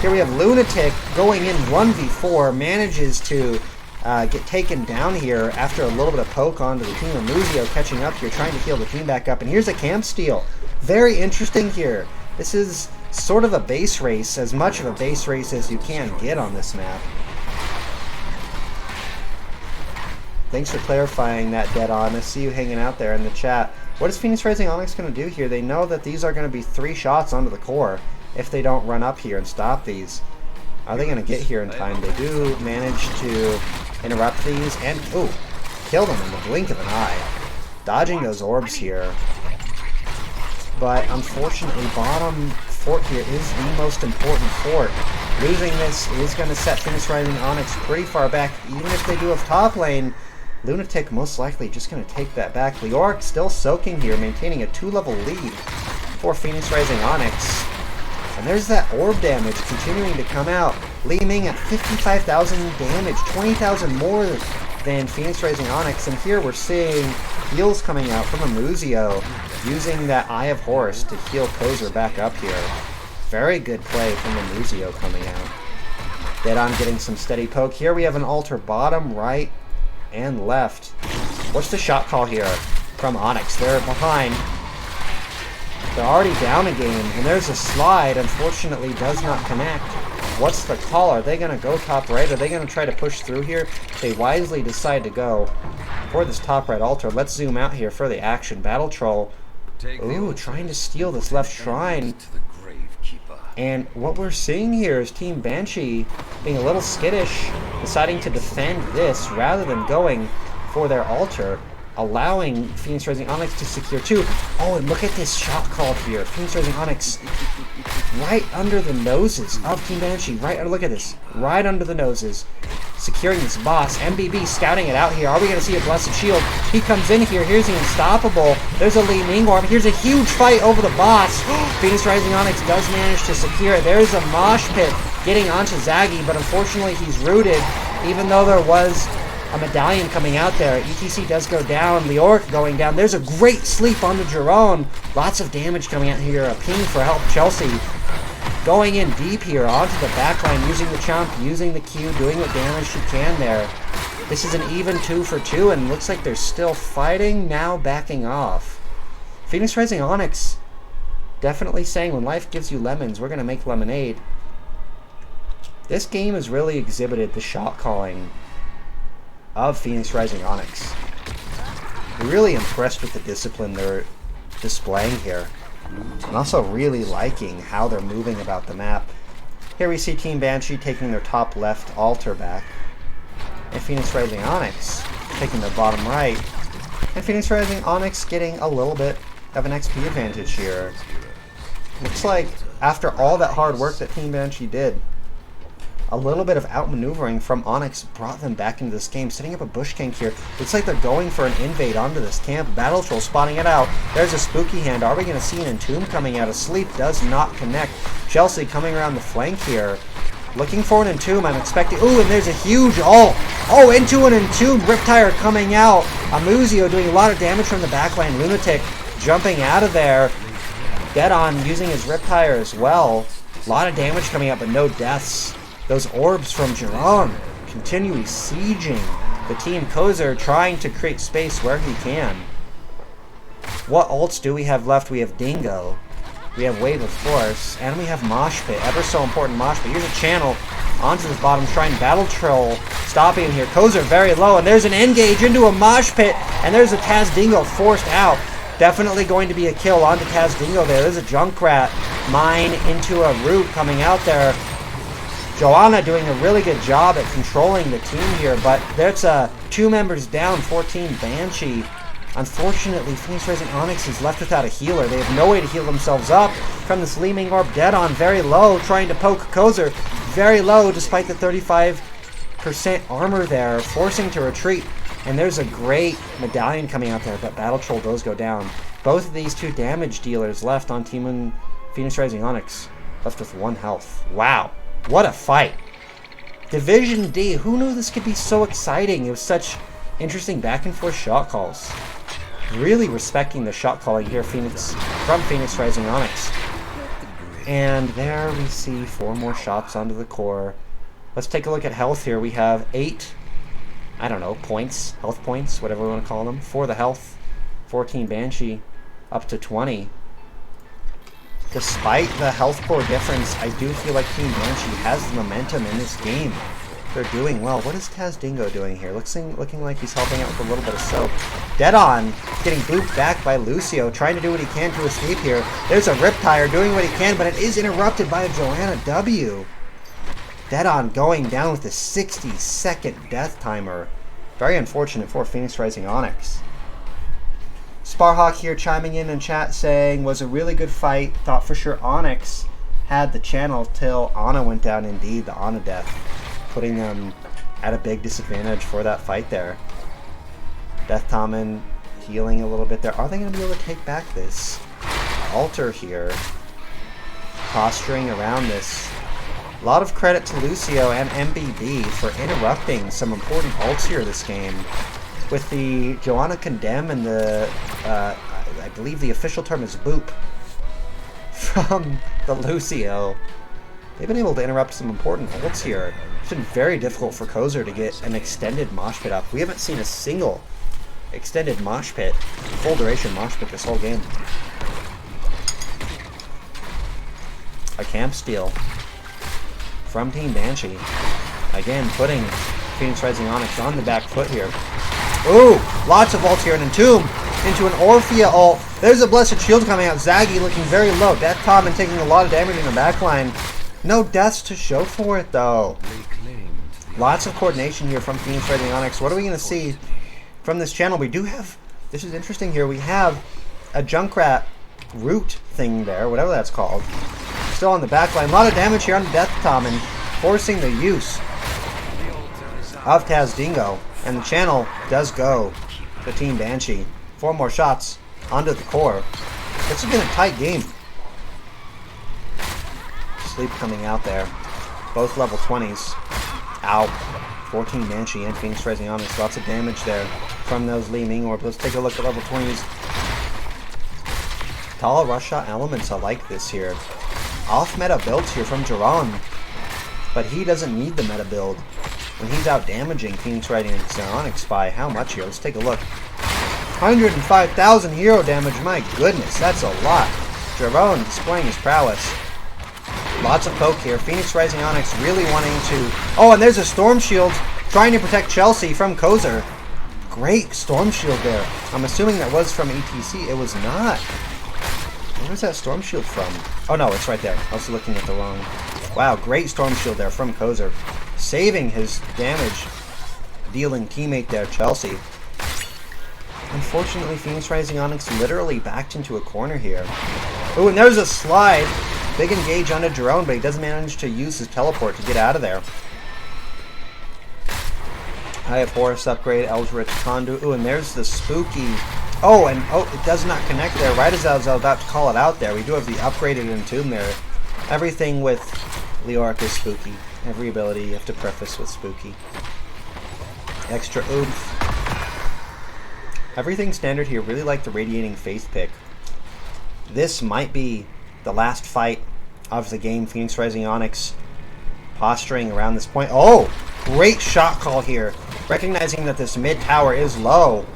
Here we have Lunatic going in 1v4, manages to get taken down here after a little bit of poke onto the team. Amuzio catching up here, trying to heal the team back up, and here's a camp steal. Very interesting here. This is sort of a base race, as much of a base race as you can get on this map. Thanks for clarifying that, Dead On. I see you hanging out there in the chat. What is Phoenix Rising Onyx going to do here? They know that these are going to be 3 shots onto the core if they don't run up here and stop these. Are they going to get here in time? They do manage to interrupt these and, ooh, kill them in the blink of an eye. Dodging those orbs here. But unfortunately, bottom fort here is the most important fort. Losing this is going to set Phoenix Rising Onyx pretty far back. Even if they do have top lane, Lunatic most likely just going to take that back. Leoric still soaking here, maintaining a 2-level lead for Phoenix Rising Onyx. And there's that orb damage continuing to come out. Li Ming at 55,000 damage, 20,000 more than Phoenix Rising Onyx. And here we're seeing heals coming out from Amuzio, using that Eye of Horus to heal Kozer back up here. Very good play from Amuzio coming out. Dead On getting some steady poke. Here we have an altar bottom, right, and left. What's the shot call here from Onyx? They're behind. They're already down a game, and there's a slide. Unfortunately, does not connect. What's the call? Are they going to go top right? Are they going to try to push through here? They wisely decide to go for this top right altar. Let's zoom out here for the action. Battle Troll. Ooh, trying to steal this left shrine. And what we're seeing here is Team Banshee being a little skittish, deciding to defend this rather than going for their altar, allowing Phoenix Rising Onyx to secure 2. Oh, and look at this shot call here. Phoenix Rising Onyx right under the noses of Team Banshee. Look at this. Right under the noses. Securing this boss. MBB scouting it out here. Are we going to see a Blessed Shield? He comes in here. Here's the Unstoppable. There's a Li Ming Orb. Here's a huge fight over the boss. Phoenix Rising Onyx does manage to secure it. There's a mosh pit getting onto Zaggy, but unfortunately he's rooted. even though there was a medallion coming out there. ETC does go down. The Orc going down. There's a great sleep onto Jerome. Lots of damage coming out here. A ping for help. Chelsea going in deep here onto the backline, using the chomp, using the Q, doing what damage she can there. This is an even 2 for 2, and looks like they're still fighting, now backing off. Phoenix Rising Onyx definitely saying, when life gives you lemons, we're going to make lemonade. This game has really exhibited the shot calling of Phoenix Rising Onyx. Really impressed with the discipline they're displaying here. I'm also really liking how they're moving about the map. Here we see Team Banshee taking their top left altar back, and Phoenix Rising Onyx taking their bottom right, and Phoenix Rising Onyx getting a little bit of an XP advantage here. Looks like after all that hard work that Team Banshee did, a little bit of outmaneuvering from Onyx brought them back into this game, setting up a bush gank here. Looks like they're going for an invade onto this camp. Battle Troll spotting it out. There's a spooky hand. Are we going to see an Entomb coming out? Asleep does not connect. Chelsea coming around the flank here. Looking for an Entomb. I'm expecting... Ooh, and there's a huge ult. Oh, into an Entomb. Riptire coming out. Amuzio doing a lot of damage from the backline. Lunatic jumping out of there. Dead on using his Riptire as well. A lot of damage coming out, but no deaths. Those orbs from Jerome continually sieging the team. Kozer trying to create space where he can. What ults do we have left? We have Dingo. We have Wave of Force. And we have Mosh Pit. Ever so important Mosh Pit. Here's a channel onto the bottom shrine. Battle Troll stopping him here. Kozer very low. And there's an engage into a Mosh Pit. And there's a Taz Dingo forced out. Definitely going to be a kill onto Taz Dingo there. There's a Junkrat mine into a root coming out there. Joanna doing a really good job at controlling the team here, but there's 2 members down, 14 Banshee. Unfortunately, Phoenix Rising Onyx is left without a healer. They have no way to heal themselves up from this Leeming Orb. Dead on very low, trying to poke Kozer. Very low, despite the 35% armor there, forcing to retreat. And there's a great medallion coming out there, but Battle Troll does go down. Both of these 2 damage dealers left on Team Phoenix Rising Onyx, left with 1 health. Wow. What a fight. Division D. Who knew this could be so exciting? It was such interesting back and forth shot calls. Really respecting the shot calling here from Phoenix Rising Onyx. And there we see 4 more shots onto the core. Let's take a look at health here. We have 8, I don't know, points, health points, whatever we want to call them, for the health. 14 Banshee, up to 20. Despite the health core difference, I do feel like Team Banshee has the momentum in this game. They're doing well. What is Taz Dingo doing here? Looking like he's helping out with a little bit of soap. Dead on, getting booped back by Lucio, trying to do what he can to escape here. There's a Riptire doing what he can, but it is interrupted by a Joanna W. Dead on going down with a 60-second death timer. Very unfortunate for Phoenix Rising Onyx. Sparhawk here chiming in chat saying, was a really good fight. Thought for sure Onyx had the channel till Ana went down. Indeed, the Ana death, putting them at a big disadvantage for that fight there. Death Tommen healing a little bit there. Are they going to be able to take back this altar here? Posturing around this. A lot of credit to Lucio and MBB for interrupting some important ults here this game. With the Joanna Condemn and the, I believe the official term is boop, from the Lucio. They've been able to interrupt some important ults here. It's been very difficult for Kozer to get an extended mosh pit up. We haven't seen a single extended mosh pit, full duration mosh pit this whole game. A camp steal from Team Banshee. Again, putting Phoenix Rising Onyx on the back foot here. Ooh, lots of ults here. An Entomb into an Orphea ult. There's a Blessed Shield coming out. Zaggy looking very low. Death Tommen taking a lot of damage in the backline. No deaths to show for it, though. Lots of coordination here from Phoenix Rising Onyx. What are we going to see from this channel? We do have, this is interesting here, we have a Junkrat root thing there, whatever that's called. Still on the backline. A lot of damage here on Death Tommen, forcing the use of Taz Dingo. And the channel does go to Team Banshee. 4 more shots onto the core. This has been a tight game. Sleep coming out there. Both level 20s. Ow. 14 Banshee and Phoenix Rising Onyx. Lots of damage there from those Li Ming orbs. Let's take a look at level 20s. Tall rush shot elements. I like this here. Off-meta builds here from Jiron. But he doesn't need the meta build when he's out damaging Phoenix Rising Onyx by how much here? Let's take a look. 105,000 hero damage. My goodness, that's a lot. Jiron displaying his prowess. Lots of poke here. Phoenix Rising Onyx really wanting to... Oh, and there's a Storm Shield trying to protect Chelsea from Kozer. Great Storm Shield there. I'm assuming that was from ETC. It was not. Where was that Storm Shield from? Oh no, it's right there. I was looking at the wrong... Wow, great Storm Shield there from Kozer. Saving his damage dealing teammate there, Chelsea. Unfortunately, Phoenix Rising Onyx literally backed into a corner here. Oh, and there's a slide. Big engage onto Jiron, but he doesn't manage to use his teleport to get out of there. I have Horus upgrade, Eldritch Conduit. Ooh, and there's the spooky... Oh, and it does not connect there. Right as I was about to call it out there, we do have the upgraded Entomb there. Everything with Leoric is spooky. Every ability you have to preface with spooky. Extra oomph. Everything standard here. Really like the Radiating Faith pick. This might be the last fight of the game. Phoenix Rising Onyx posturing around this point. Oh, great shot call here. Recognizing that this mid tower is low.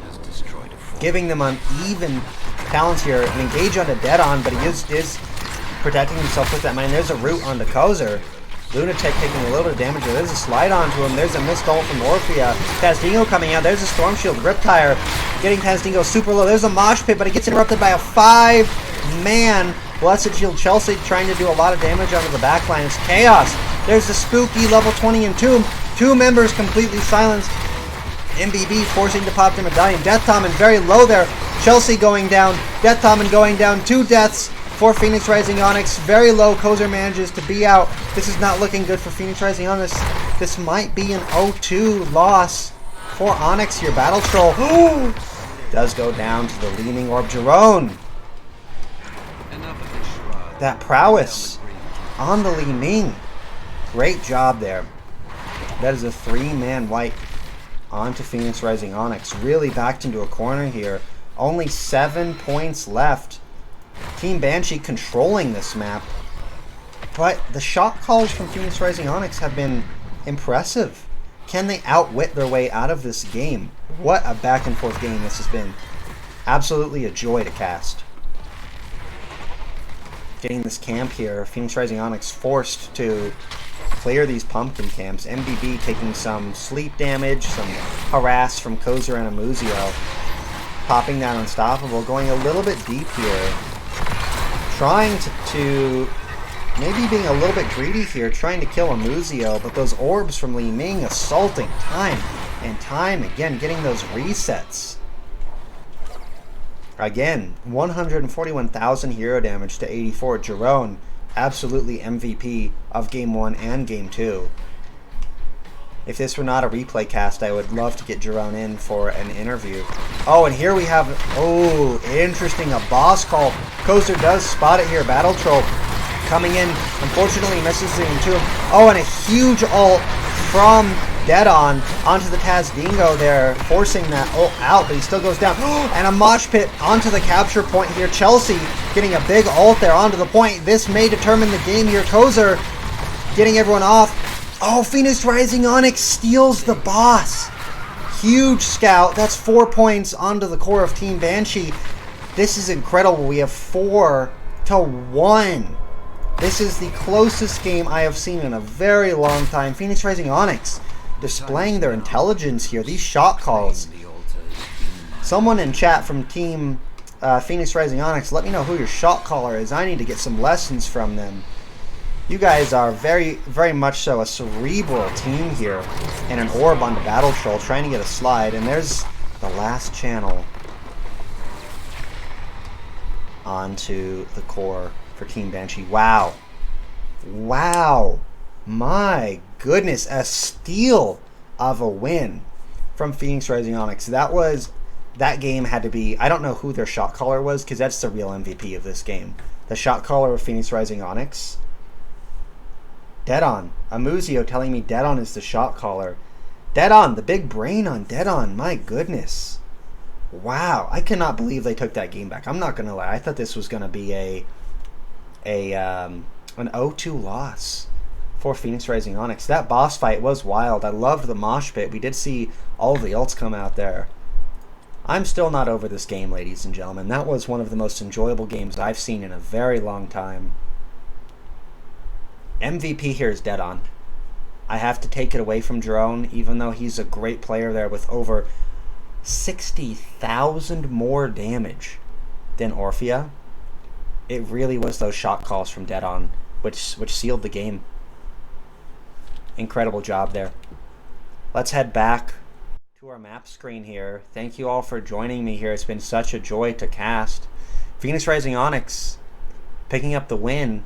Giving them uneven balance here. An engage onto Dead On, but he is protecting himself with that mine. There's a root onto Kozer. Lunatic taking a little bit of damage. There's a slide onto him. There's a missed ult from Orphea. Tazdingo coming out. There's a Storm Shield. Riptire getting Tazdingo super low. There's a Mosh Pit, but it gets interrupted by a 5-man Blessed Shield. Chelsea trying to do a lot of damage onto the backline. It's chaos. There's the spooky level 20 Entomb. Two members completely silenced. MBB forcing to pop their medallion. Death Tommen very low there. Chelsea going down. Death Tommen going down. 2 deaths for Phoenix Rising Onyx. Very low. Kozer manages to be out. This is not looking good for Phoenix Rising Onyx. This might be an 0-2 loss for Onyx here. Battle Troll does go down to the Leaning Orb. Jiron. That prowess on the Li Ming. Great job there. That is a 3-man wipe onto Phoenix Rising Onyx. Really backed into a corner here. Only 7 points left. Team Banshee controlling this map. But the shot callers from Phoenix Rising Onyx have been impressive. Can they outwit their way out of this game? What a back and forth game this has been. Absolutely a joy to cast. Getting this camp here. Phoenix Rising Onyx forced to clear these pumpkin camps. MBB taking some sleep damage, some harass from Kozer and Amuzio. Popping that unstoppable, going a little bit deep here. Trying to maybe being a little bit greedy here, trying to kill Amuzio, but those orbs from Li Ming assaulting time and time again, getting those resets. Again, 141,000 hero damage to 84. Jiron, absolutely MVP of Game 1 and Game 2. If this were not a replay cast, I would love to get Jiron in for an interview. Oh, and here we have, oh, interesting, a boss call. Kozer does spot it here. Battle Troll coming in. Unfortunately, misses the Entomb. Oh, and a huge ult from Dead On onto the Tazdingo there, forcing that ult out, but he still goes down. And a Mosh Pit onto the capture point here. Chelsea getting a big ult there onto the point. This may determine the game here. Kozer getting everyone off. Oh, Phoenix Rising Onyx steals the boss. Huge scout. That's 4 points onto the core of Team Banshee. This is incredible. We have 4-1. This is the closest game I have seen in a very long time. Phoenix Rising Onyx displaying their intelligence here. These shot calls. Someone in chat from Team Phoenix Rising Onyx, let me know who your shot caller is. I need to get some lessons from them. You guys are very, very much so a cerebral team here. And an orb on the Battle Troll trying to get a slide. And there's the last channel onto the core for Team Banshee. Wow. Wow. My goodness. A steal of a win from Phoenix Rising Onyx. That game had to be, I don't know who their shot caller was, because that's the real MVP of this game. The shot caller of Phoenix Rising Onyx. Dead On. Amuzio telling me Dead On is the shot caller. Dead On, the big brain on Dead On. My goodness. Wow, I cannot believe they took that game back. I'm not gonna lie. I thought this was gonna be an 0-2 loss for Phoenix Rising Onyx. That boss fight was wild. I loved the mosh pit. We did see all of the ults come out there. I'm still not over this game, ladies and gentlemen. That was one of the most enjoyable games I've seen in a very long time. MVP here is Dead On. I have to take it away from Drone, even though he's a great player there with over 60,000 more damage than Orphea. It really was those shot calls from Dead On which sealed the game. Incredible job there. Let's head back to our map screen here. Thank you all for joining me here. It's been such a joy to cast. Phoenix Rising Onyx picking up the win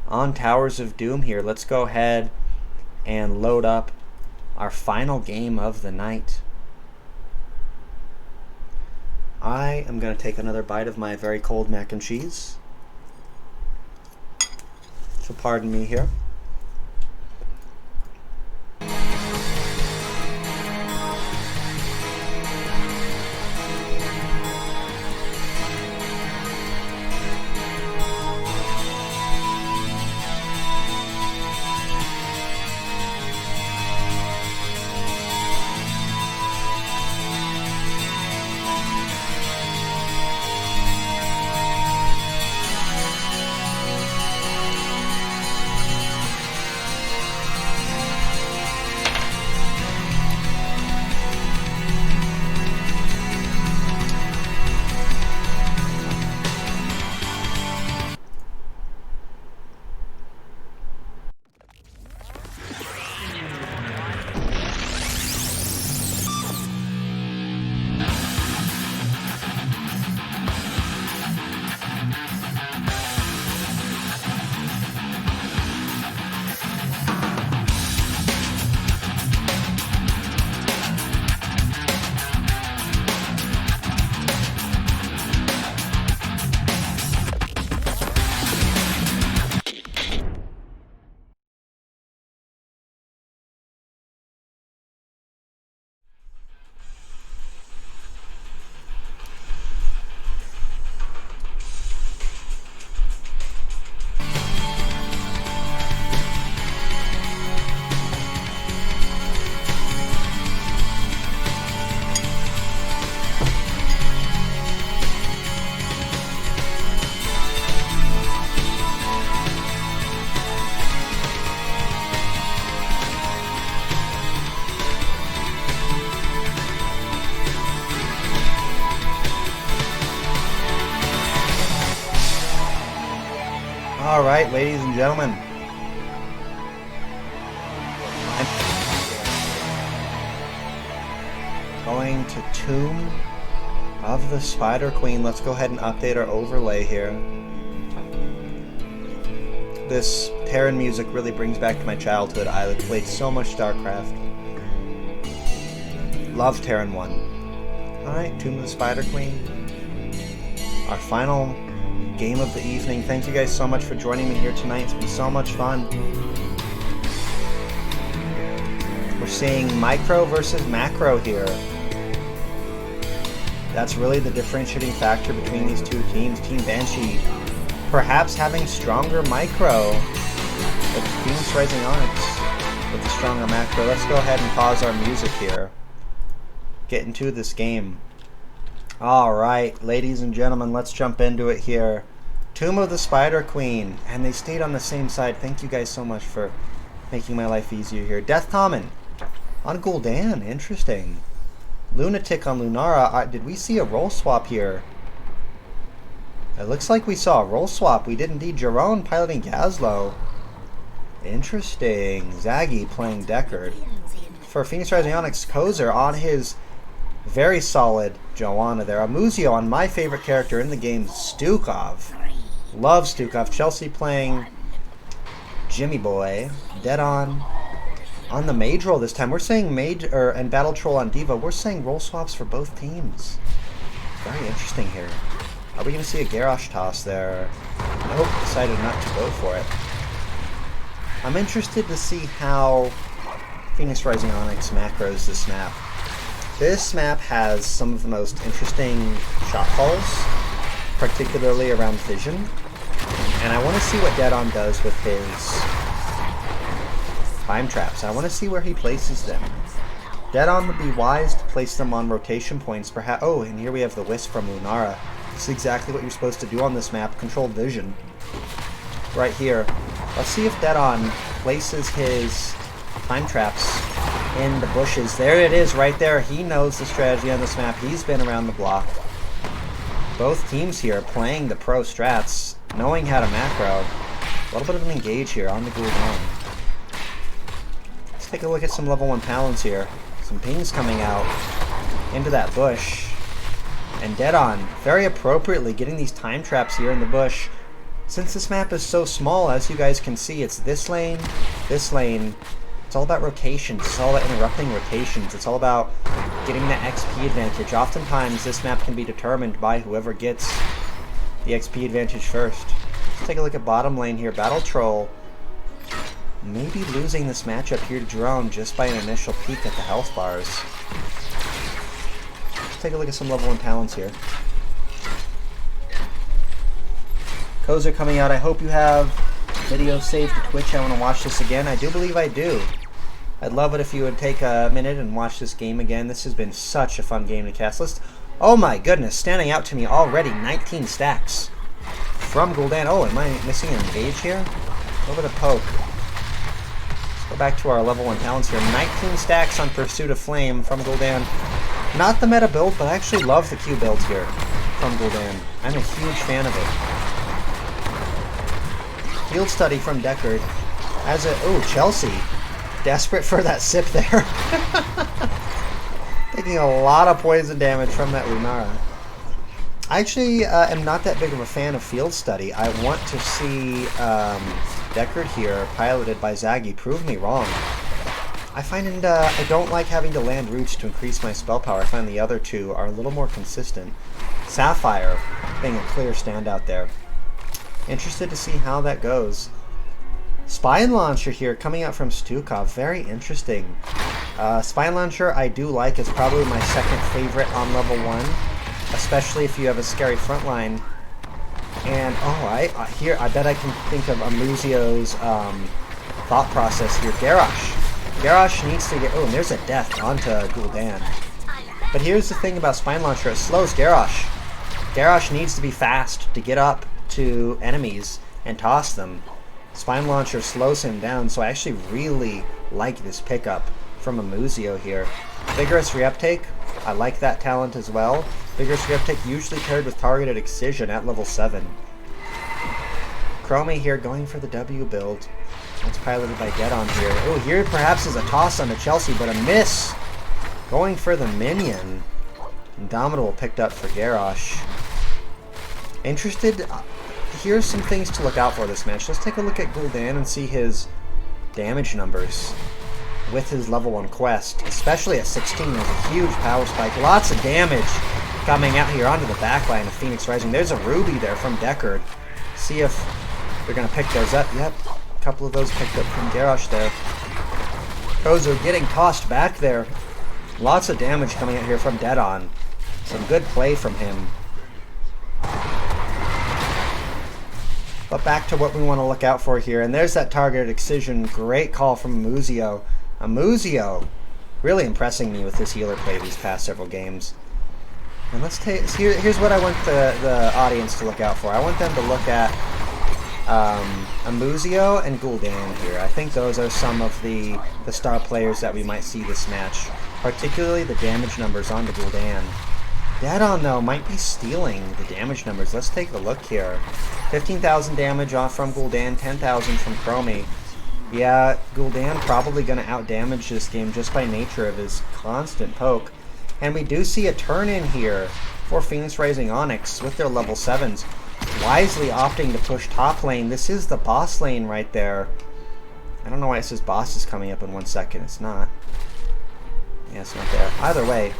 on Towers of Doom here. Let's go ahead and load up our final game of the night. I am going to take another bite of my very cold mac and cheese. So pardon me here. All right, ladies and gentlemen. Going to Tomb of the Spider Queen. Let's go ahead and update our overlay here. This Terran music really brings back to my childhood. I played so much StarCraft. Love Terran 1. Alright, Tomb of the Spider Queen. Our final game of the evening. Thank you guys so much for joining me here tonight. It's been so much fun. We're seeing micro versus macro here. That's really the differentiating factor between these two teams. Team Banshee perhaps having stronger micro, but Phoenix Rising Onyx with the stronger macro. Let's go ahead and pause our music here. Get into this game. Alright, ladies and gentlemen, let's jump into it here. Tomb of the Spider Queen, and they stayed on the same side. Thank you guys so much for making my life easier here. Death Tommen on Gul'dan, interesting. Lunatic on Lunara. Did we see a role swap here? It looks like we saw a role swap. We did indeed. Jerome piloting Gazlo. Interesting. Zaggy playing Deckard. For Phoenix Rising Onyx, Kozer on his very solid Joanna there. Amuzio on my favorite character in the game, Stukov. Love Stukov. Chelsea playing Jimmy Boy. Dead on the Mage roll this time. We're saying Mage and Battle Troll on Diva. We're saying role swaps for both teams. Very interesting here. Are we going to see a Garrosh toss there? Nope, decided not to go for it. I'm interested to see how Phoenix Rising Onyx macros this map. This map has some of the most interesting shot calls, particularly around vision. And I want to see what Dead On does with his time traps. I want to see where he places them. Dead On would be wise to place them on rotation points, perhaps. Oh, and here we have the Wisp from Lunara. This is exactly what you're supposed to do on this map, control vision. Right here. Let's see if Dead On places his time traps in the bushes. There it is, right there. He knows the strategy on this map. He's been around the block. Both teams here playing the pro strats, knowing how to macro. A little bit of an engage here on the Gul'dan. Let's take a look at some level 1 talents here. Some pings coming out into that bush. And Dead On, very appropriately, getting these time traps here in the bush. Since this map is so small, as you guys can see, it's this lane, this lane. It's all about rotations. It's all about interrupting rotations. It's all about getting the XP advantage. Oftentimes, this map can be determined by whoever gets the XP advantage first. Let's take a look at bottom lane here. Battle Troll maybe losing this matchup here to Drone just by an initial peek at the health bars. Let's take a look at some level 1 talents here. Codes are coming out. I hope you have video saved to Twitch. I want to watch this again. I do believe I do. I'd love it if you would take a minute and watch this game again. This has been such a fun game to cast. Oh my goodness, standing out to me already, 19 stacks from Gul'dan. Oh, am I missing an engage here? A little bit of poke. Let's go back to our level 1 talents here. 19 stacks on Pursuit of Flame from Gul'dan. Not the meta build, but I actually love the Q builds here from Gul'dan. I'm a huge fan of it. Field Study from Deckard. Oh, Chelsea. Desperate for that sip there. Taking a lot of poison damage from that Lunara. I actually am not that big of a fan of Field Study. I want to see Deckard here, piloted by Zaggy, prove me wrong. I find I don't like having to land roots to increase my spell power. I find the other two are a little more consistent. Sapphire being a clear standout there. Interested to see how that goes. Spine Launcher here coming out from Stukov. Very interesting. Spine Launcher I do like. It's probably my second favorite on level 1. Especially if you have a scary frontline. And, I bet I can think of Amuzio's thought process here. Garrosh. Garrosh needs to get... Oh, and there's a death onto Gul'dan. But here's the thing about Spine Launcher. It slows Garrosh. Garrosh needs to be fast to get up to enemies and toss them. Spine Launcher slows him down, so I actually really like this pickup from Amuzio here. Vigorous Reuptake, I like that talent as well. Vigorous Reuptake usually paired with Targeted Excision at level 7. Chromie here going for the W build. That's piloted by Dead On here. Oh, here perhaps is a toss onto Chelsea, but a miss. Going for the minion. Indomitable picked up for Garrosh. Interested... Here's some things to look out for this match. Let's take a look at Gul'dan and see his damage numbers with his level 1 quest. Especially at 16, there's a huge power spike. Lots of damage coming out here onto the backline of Phoenix Rising. There's a Ruby there from Deckard. See if they're going to pick those up. Yep, a couple of those picked up from Garrosh there. Kozo getting tossed back there. Lots of damage coming out here from Dead On. Some good play from him. But back to what we want to look out for here. And there's that Targeted Excision. Great call from Amuzio. Amuzio really impressing me with this healer play these past several games. And let's take... Here's what I want the audience to look out for. I want them to look at Amuzio and Gul'dan here. I think those are some of the star players that we might see this match. Particularly the damage numbers on the Gul'dan. Dead On, though, might be stealing the damage numbers. Let's take a look here. 15,000 damage off from Gul'dan, 10,000 from Chromie. Yeah, Gul'dan probably going to outdamage this game just by nature of his constant poke. And we do see a turn-in here for Phoenix Rising Onyx with their level 7s. Wisely opting to push top lane. This is the boss lane right there. I don't know why it says boss is coming up in 1 second. It's not. Yeah, it's not there. Either way.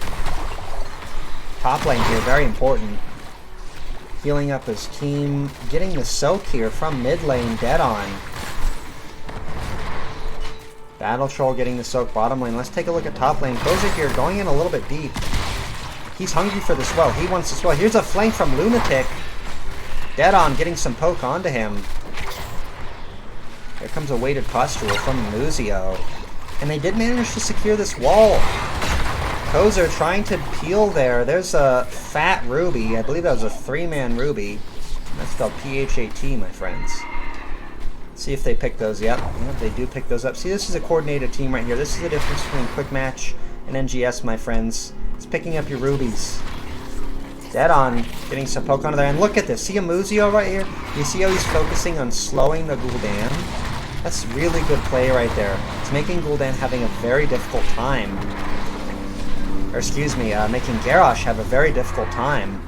Top lane here, very important. Healing up his team. Getting the soak here from mid lane, Dead On. Battle Troll getting the soak bottom lane. Let's take a look at top lane. Koza here going in a little bit deep. He's hungry for this well. He wants this well. Here's a flank from Lunatic. Dead on getting some poke onto him. Here comes a weighted pustule from Luzio. And they did manage to secure this wall. Koza trying to peel there. There's a fat Ruby. I believe that was a 3-man Ruby. That's spelled P-H-A-T, my friends. See if they pick those. Yep, they do pick those up. See, this is a coordinated team right here. This is the difference between Quick Match and NGS, my friends. It's picking up your rubies. Dead on, getting some poke onto there. And look at this. See a Muzio right here? You see how he's focusing on slowing the Gul'dan? That's really good play right there. It's making Gul'dan having a very difficult time. Or excuse me, making Garrosh have a very difficult time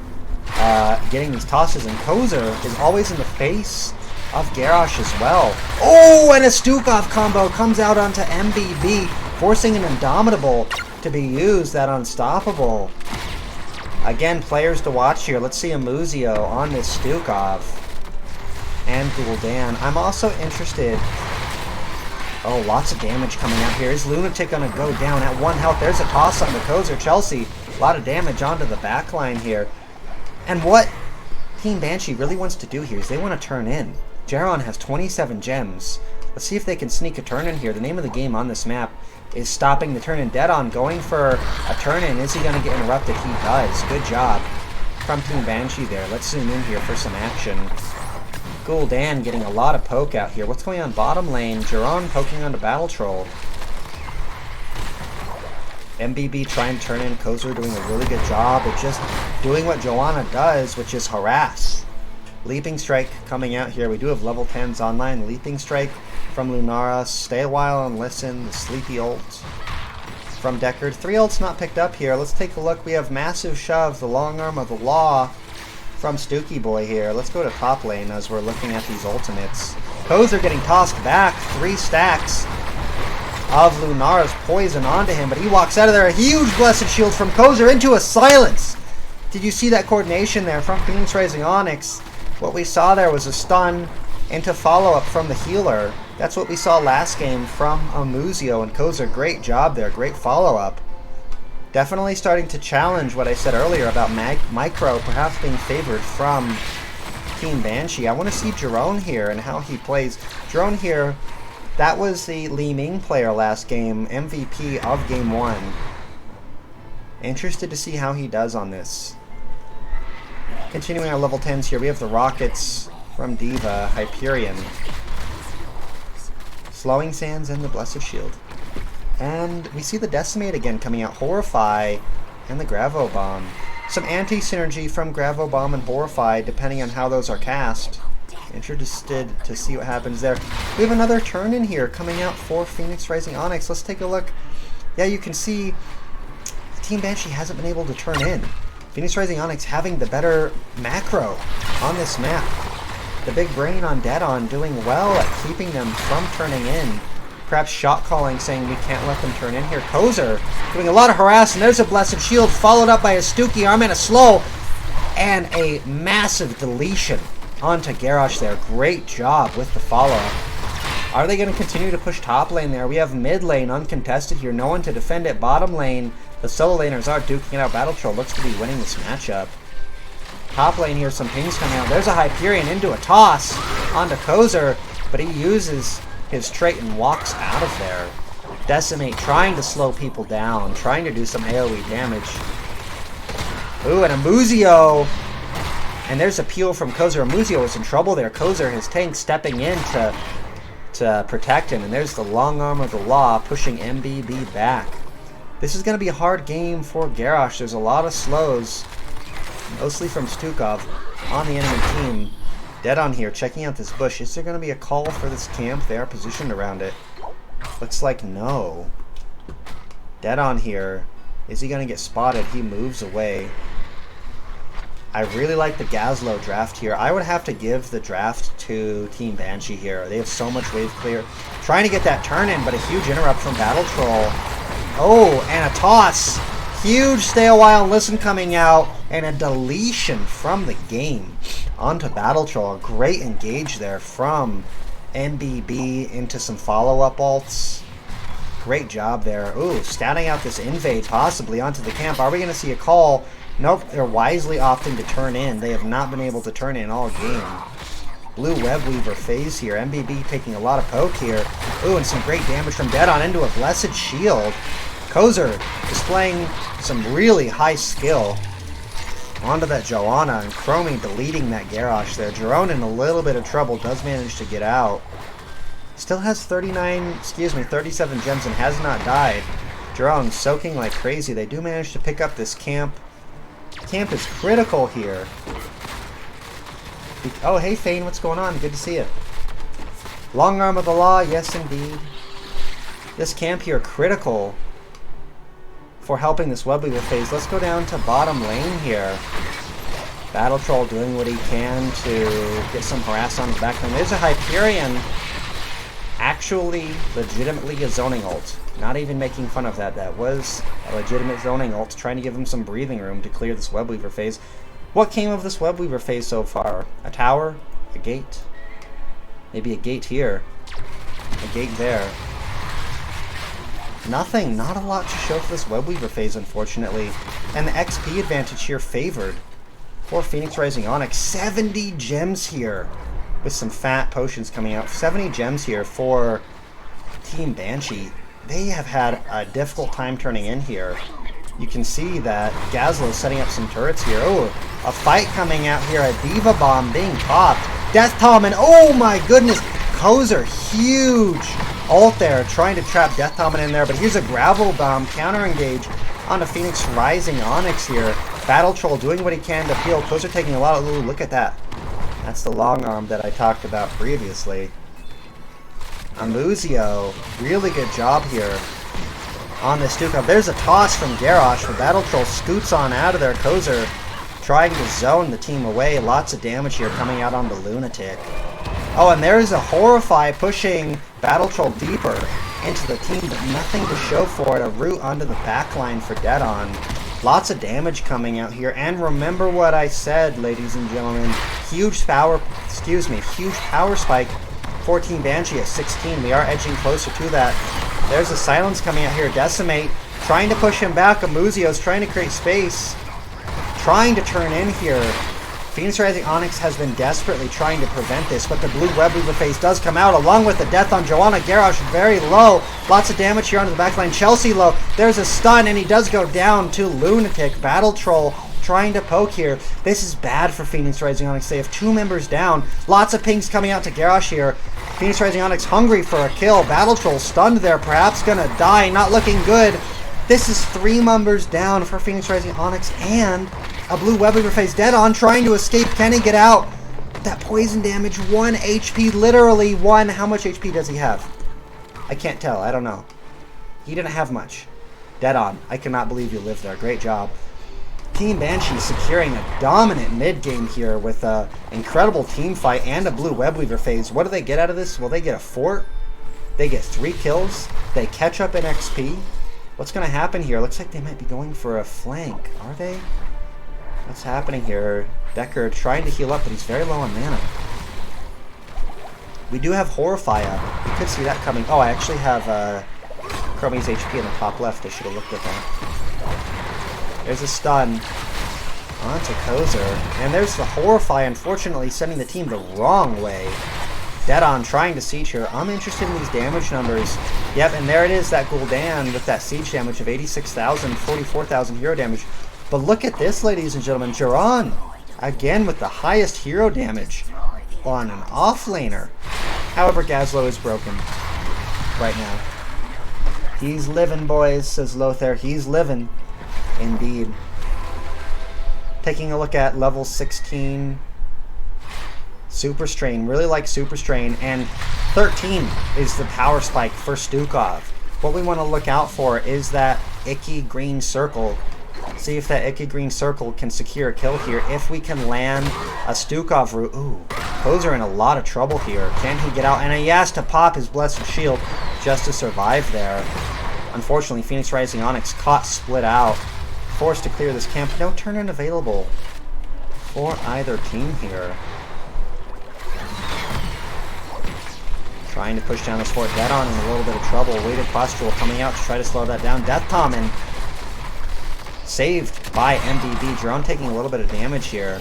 getting these tosses. And Koza is always in the face of Garrosh as well. Oh, and a Stukov combo comes out onto MBB, forcing an Indomitable to be used, that Unstoppable. Again, players to watch here. Let's see a Muzio on this Stukov. And Gul'dan. I'm also interested... Oh, lots of damage coming out here. Is Lunatic going to go down at 1 health? There's a toss on the Koza. Chelsea, a lot of damage onto the backline here. And what Team Banshee really wants to do here is they want to turn in. Jaron has 27 gems. Let's see if they can sneak a turn in here. The name of the game on this map is stopping the turn in. Dead on, going for a turn in. Is he going to get interrupted? He does. Good job from Team Banshee there. Let's zoom in here for some action. Gul'dan getting a lot of poke out here. What's going on bottom lane? Jaron poking onto Battle Troll. MBB trying to turn in. Koza doing a really good job of just doing what Joanna does, which is harass. Leaping Strike coming out here. We do have level 10s online. Leaping Strike from Lunara. Stay a while and listen. The Sleepy ult from Deckard. 3 ults not picked up here. Let's take a look. We have Massive Shove, the Long Arm of the Law from Stooky Boy here. Let's go to top lane as we're looking at these ultimates. Koza getting tossed back. 3 stacks of Lunara's poison onto him, but he walks out of there. A huge Blessed Shield from Koza into a silence. Did you see that coordination there from Phoenix Rising Onyx? What we saw there was a stun into follow-up from the healer. That's what we saw last game from Muzio and Koza. Great job there. Great follow-up. Definitely starting to challenge what I said earlier about Micro perhaps being favored from Team Banshee. I want to see Jerome here and how he plays. Jerome here, that was the Li Ming player last game, MVP of Game 1. Interested to see how he does on this. Continuing our level 10s here, we have the Rockets from Diva, Hyperion, Slowing Sands, and the Blessed Shield. And we see the Decimate again coming out, Horrify, and the Gravo Bomb. Some anti-synergy from Gravo Bomb and Horrify, depending on how those are cast. Interested to see what happens there. We have another turn in here coming out for Phoenix Rising Onyx. Let's take a look. Yeah, you can see Team Banshee hasn't been able to turn in. Phoenix Rising Onyx having the better macro on this map. The big brain on Dead On doing well at keeping them from turning in. Perhaps shot calling, saying we can't let them turn in here. Koza doing a lot of harass, and there's a Blessed Shield followed up by a Stooky Arm and a slow. And a massive deletion onto Garrosh there. Great job with the follow-up. Are they going to continue to push top lane there? We have mid lane uncontested here. No one to defend it. Bottom lane, the solo laners are duking it out. Battle Troll looks to be winning this matchup. Top lane here, some pings coming out. There's a Hyperion into a toss onto Koza, but he uses his trait and walks out of there. Decimate trying to slow people down, trying to do some AoE damage. Ooh, and a Muzio. And there's a peel from Koza. Muzio is in trouble there. Koza, his tank, stepping in to protect him. And there's the Long Arm of the Law pushing MBB back. This is going to be a hard game for Garrosh. There's a lot of slows, mostly from Stukov, on the enemy team. Dead On here, checking out this bush. Is there going to be a call for this camp? They are positioned around it. Looks like no. Dead On here. Is he going to get spotted? He moves away. I really like the Gazlo draft here. I would have to give the draft to Team Banshee here. They have so much wave clear. Trying to get that turn in, but a huge interrupt from Battle Troll. Oh, and a toss. Huge stay a while and listen coming out. And a deletion from the game onto Battle Troll. A great engage there from MBB into some follow-up ults. Great job there. Ooh, scouting out this invade possibly onto the camp. Are we going to see a call? Nope, they're wisely opting to turn in. They have not been able to turn in all game. Blue Web Weaver phase here. MBB taking a lot of poke here. Ooh, and some great damage from Dead On into a Blessed Shield. Kozer displaying some really high skill. Onto that Joanna, and Chromie deleting that Garrosh there. Jerome in a little bit of trouble, does manage to get out. Still has 37 gems and has not died. Jerome soaking like crazy. They do manage to pick up this camp. Camp is critical here. Oh, hey Fane, what's going on? Good to see you. Long Arm of the Law, yes indeed. This camp here critical for helping this Web Weaver phase. Let's go down to bottom lane here. Battle Troll doing what he can to get some harass on the back line. There's a Hyperion. Actually, legitimately a zoning ult. Not even making fun of that. That was a legitimate zoning ult, trying to give him some breathing room to clear this Web Weaver phase. What came of this Web Weaver phase so far? A tower? A gate? Maybe a gate here. A gate there. Nothing. Not a lot to show for this Web Weaver phase, unfortunately. And the XP advantage here favored for Phoenix Rising Onyx. 70 gems here with some fat potions coming out. 70 gems here for Team Banshee. They have had a difficult time turning in here. You can see that Gazlo is setting up some turrets here. Oh, a fight coming out here. A Diva Bomb being popped. Death Tom, and oh my goodness, Kozer, huge ult there, trying to trap Death Tom in there. But here's a Gravel Bomb, counter engage onto Phoenix Rising Onyx here. Battle Troll doing what he can to heal. Kozer taking a lot of... Ooh, look at that. That's the long arm that I talked about previously. Amuzio, really good job here on this Duke. There's a toss from Garrosh. The Battle Troll scoots on out of there. Kozer trying to zone the team away. Lots of damage here coming out on the Lunatic. Oh, and there's a Horrify pushing Battle Troll deeper into the team, but nothing to show for it. A root onto the backline for Dead On. Lots of damage coming out here. And remember what I said, ladies and gentlemen. Huge power spike for Team Banshee at 16. We are edging closer to that. There's a silence coming out here. Decimate trying to push him back. Amuzio's trying to create space. Trying to turn in here. Phoenix Rising Onyx has been desperately trying to prevent this, but the blue Web Weaver phase does come out along with the death on Joanna. Garrosh very low. Lots of damage here onto the backline. Chelsea low. There's a stun, and he does go down to Lunatic. Battle Troll trying to poke here. This is bad for Phoenix Rising Onyx. They have 2 members down. Lots of pings coming out to Garrosh here. Phoenix Rising Onyx hungry for a kill. Battle Troll stunned there. Perhaps gonna die. Not looking good. This is 3 members down for Phoenix Rising Onyx and a blue Web Weaver phase. Dead On trying to escape. Can he get out? That poison damage, 1 HP, literally 1. How much HP does he have? I can't tell. I don't know. He didn't have much. Dead On. I cannot believe you lived there. Great job. Team Banshee securing a dominant mid game here with an incredible team fight and a blue Web Weaver phase. What do they get out of this? Well, they get a fort. They get 3 kills. They catch up in XP. What's going to happen here? Looks like they might be going for a flank. Are they? What's happening here? Decker trying to heal up, but he's very low on mana. We do have Horrify up. We could see that coming. Oh, I actually have Chromie's HP in the top left. I should have looked at that. There's a stun onto Kozer. And there's the Horrify, unfortunately, sending the team the wrong way. Dead On trying to siege here. I'm interested in these damage numbers. Yep, and there it is, that Gul'dan with that siege damage of 86,000, 44,000 hero damage. But look at this, ladies and gentlemen. Jiran, again with the highest hero damage on an offlaner. However, Gazlo is broken right now. He's living, boys, says Lothar. He's living. Indeed. Taking a look at level 16. Super Strain. Really like Super Strain. And 13 is the power spike for Stukov. What we want to look out for is that icky green circle. See if that icky green circle can secure a kill here. If we can land a Stukov route. Ooh, Kozer in a lot of trouble here. Can he get out? And he has to pop his Blessed Shield just to survive there. Unfortunately, Phoenix Rising Onyx caught split out. Forced to clear this camp. No turn-in available for either team here. Trying to push down this fort. Dead on in a little bit of trouble. Weighted Pustule coming out to try to slow that down. Death Tommen saved by MBB. Jerome taking a little bit of damage here.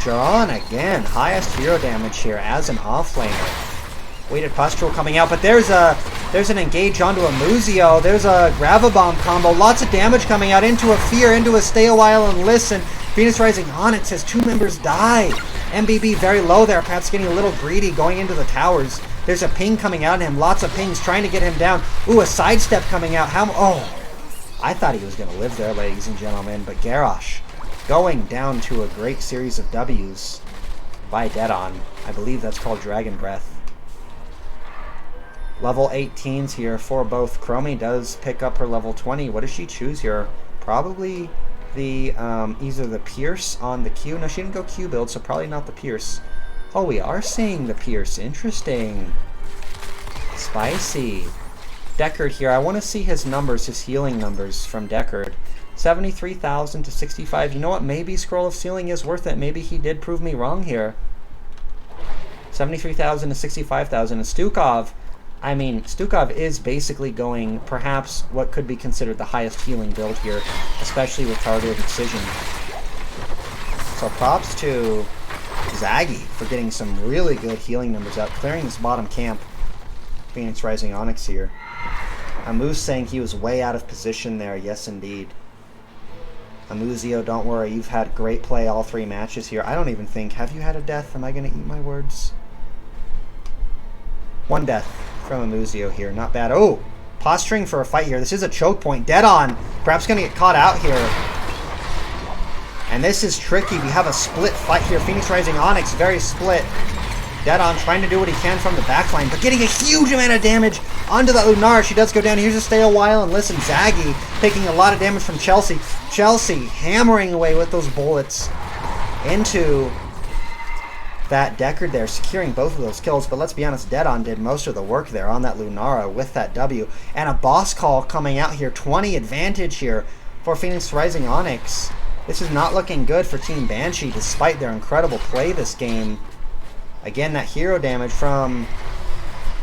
Jerome again, highest hero damage here as an offlaner. Weighted Pustule coming out, but there's an engage onto a Muzio. There's a Gravabomb combo. Lots of damage coming out into a Fear, into a Stay a While and Listen. Phoenix Rising Onyx has 2 members die. MBB very low there, perhaps getting a little greedy going into the towers. There's a ping coming out at him. Lots of pings trying to get him down. Ooh, a sidestep coming out. I thought he was going to live there, ladies and gentlemen. But Garrosh going down to a great series of W's by Dead-On. I believe that's called Dragon Breath. Level 18s here for both. Chromie does pick up her level 20. What does she choose here? Probably the either the Pierce on the Q. No, she didn't go Q build, so probably not the Pierce. Oh, we are seeing the Pierce. Interesting. Spicy. Deckard here. I want to see his numbers, his healing numbers from Deckard. 73,000 to 65. You know what? Maybe Scroll of Sealing is worth it. Maybe he did prove me wrong here. 73,000 to 65,000. And Stukov, I mean, Stukov is basically going perhaps what could be considered the highest healing build here, especially with Targeted Excision. So props to Zaggy for getting some really good healing numbers out, clearing this bottom camp. Phoenix Rising Onyx here. Moose saying he was way out of position there. Yes, indeed. Muzio, don't worry. You've had great play all 3 matches here. I don't even think... Have you had a death? Am I going to eat my words? 1 death from Muzio here. Not bad. Oh! Posturing for a fight here. This is a choke point. Dead on. Perhaps going to get caught out here. And this is tricky. We have a split fight here. Phoenix Rising Onyx, very split. Dead-On trying to do what he can from the backline, but getting a huge amount of damage onto the Lunara. She does go down. Here's a Stay a While and Listen. Zaggy taking a lot of damage from Chelsea. Chelsea hammering away with those bullets into that Deckard there, securing both of those kills. But let's be honest, Dead-On did most of the work there on that Lunara with that W. And a boss call coming out here. 20 advantage here for Phoenix Rising Onyx. This is not looking good for Team Banshee, despite their incredible play this game. Again, that hero damage from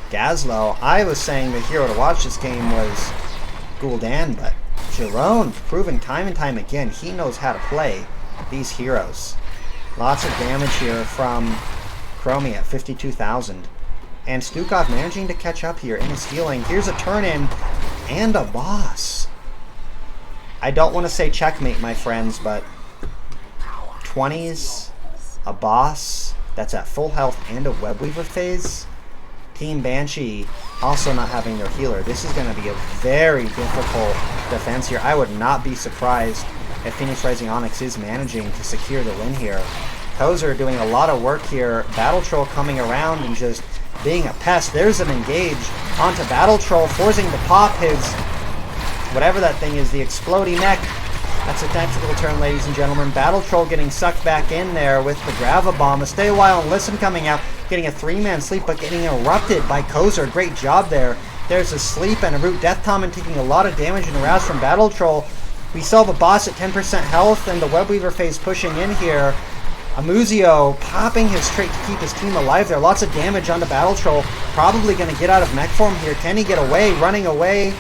Gazlo. I was saying the hero to watch this game was Gul'dan, but Jerome, proven time and time again, he knows how to play these heroes. Lots of damage here from Chromie at 52,000. And Stukov managing to catch up here in his healing. Here's a turn-in and a boss. I don't want to say checkmate, my friends, but 20s, a boss that's at full health and a Webweaver phase. Team Banshee also not having their healer. This is going to be a very difficult defense here. I would not be surprised if Phoenix Rising Onyx is managing to secure the win here. Kozer doing a lot of work here. Battle Troll coming around and just being a pest. There's an engage onto Battle Troll, forcing to pop his, whatever that thing is, the exploding neck. That's a tactical turn, ladies and gentlemen. Battle Troll getting sucked back in there with the Gravabomb. A Stay a While and Listen coming out, getting a 3-man sleep, but getting interrupted by Kozer. Great job there. There's a sleep and a root. Death Tommen taking a lot of damage and arouse from Battle Troll. We saw the boss at 10% health and the Webweaver phase pushing in here. Amuzio popping his trait to keep his team alive there. Lots of damage onto Battle Troll. Probably going to get out of mech form here. Can he get away? Running away.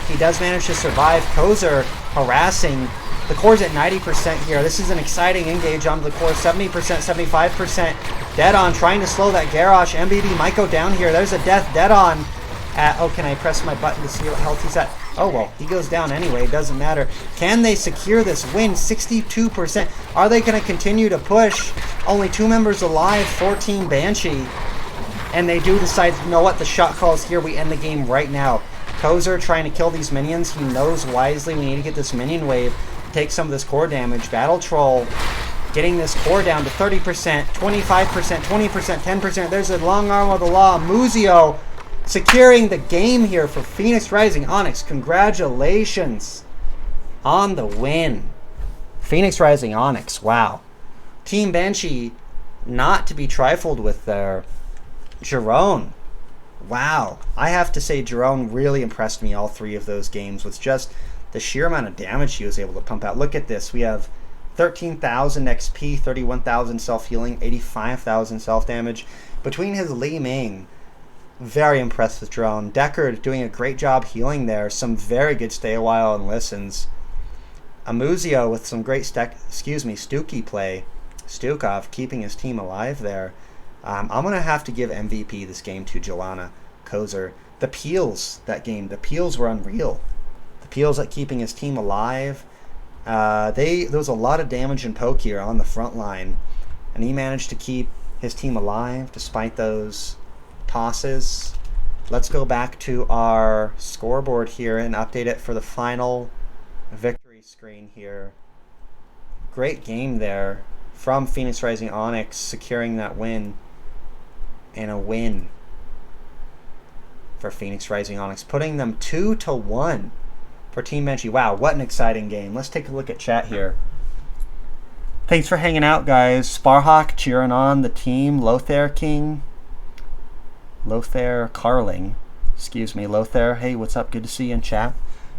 He does manage to survive. Kozer harassing. The core's at 90% here. This is an exciting engage onto the core. 70%, 75%. Dead-On trying to slow that Garrosh. MBB might go down here. There's a death. Dead-On at... Oh, can I press my button to see what health he's at? Oh, well, he goes down anyway. It doesn't matter. Can they secure this win? 62%. Are they going to continue to push? Only 2 members alive for Team Banshee. And they do decide, you know what? The shot call is here. We end the game right now. Kozer trying to kill these minions. He knows wisely we need to get this minion wave, take some of this core damage. Battle Troll getting this core down to 30%, 25%, 20%, 10%. There's a long arm of the law. Muzio securing the game here for Phoenix Rising Onyx. Congratulations on the win. Phoenix Rising Onyx, wow. Team Banshee not to be trifled with there. Jerome. Wow, I have to say Jerome really impressed me all 3 of those games with just the sheer amount of damage he was able to pump out. Look at this. We have 13,000 XP, 31,000 self-healing, 85,000 self-damage. Between his Li Ming Very impressed with Drone. Deckard doing a great job healing there. Some very good stay a while and listens. Amuzio with some great Stuki play. Stukov keeping his team alive there. I'm going to have to give MVP this game to Joanna Kozer. The peels that game, the peels were unreal. The peels at keeping his team alive. There was a lot of damage and poke here on the front line, and he managed to keep his team alive despite those tosses. Let's go back to our scoreboard here and update it for the final victory screen here. Great game there from Phoenix Rising Onyx, securing that win, and a win for Phoenix Rising Onyx, putting them 2-1 for Team Banshee. Wow, what an exciting game. Let's take a look at chat here. Thanks for hanging out, guys. Sparhawk cheering on the team. Lothar Carling. Excuse me, Lothar. Hey, what's up? Good to see you in chat.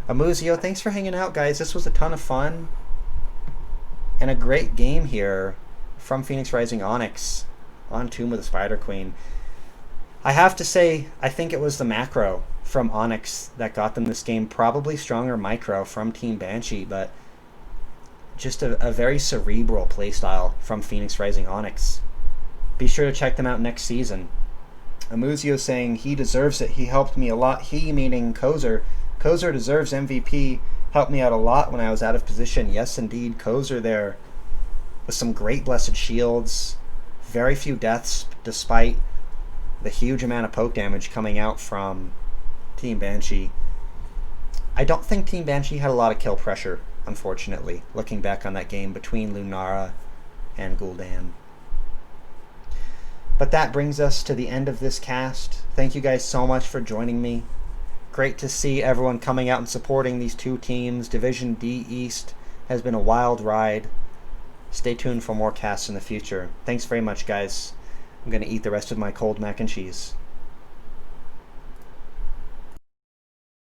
Amuzio, thanks for hanging out, guys. This was a ton of fun. And a great game here from Phoenix Rising Onyx on Tomb of the Spider Queen. I have to say, I think it was the macro from Onyx that got them this game. Probably stronger micro from Team Banshee, but just a very cerebral playstyle from Phoenix Rising Onyx. Be sure to check them out next season. Amuzio saying he deserves it. He helped me a lot. He meaning Kozer. Kozer deserves MVP. Helped me out a lot when I was out of position. Yes, indeed. Kozer there with some great blessed shields. Very few deaths despite the huge amount of poke damage coming out from Team Banshee. I don't think Team Banshee had a lot of kill pressure, unfortunately, looking back on that game between Lunara and Gul'dan. But that brings us to the end of this cast. Thank you guys so much for joining me. Great to see everyone coming out and supporting these two teams. Division D East has been a wild ride. Stay tuned for more casts in the future. Thanks very much, guys. I'm going to eat the rest of my cold mac and cheese.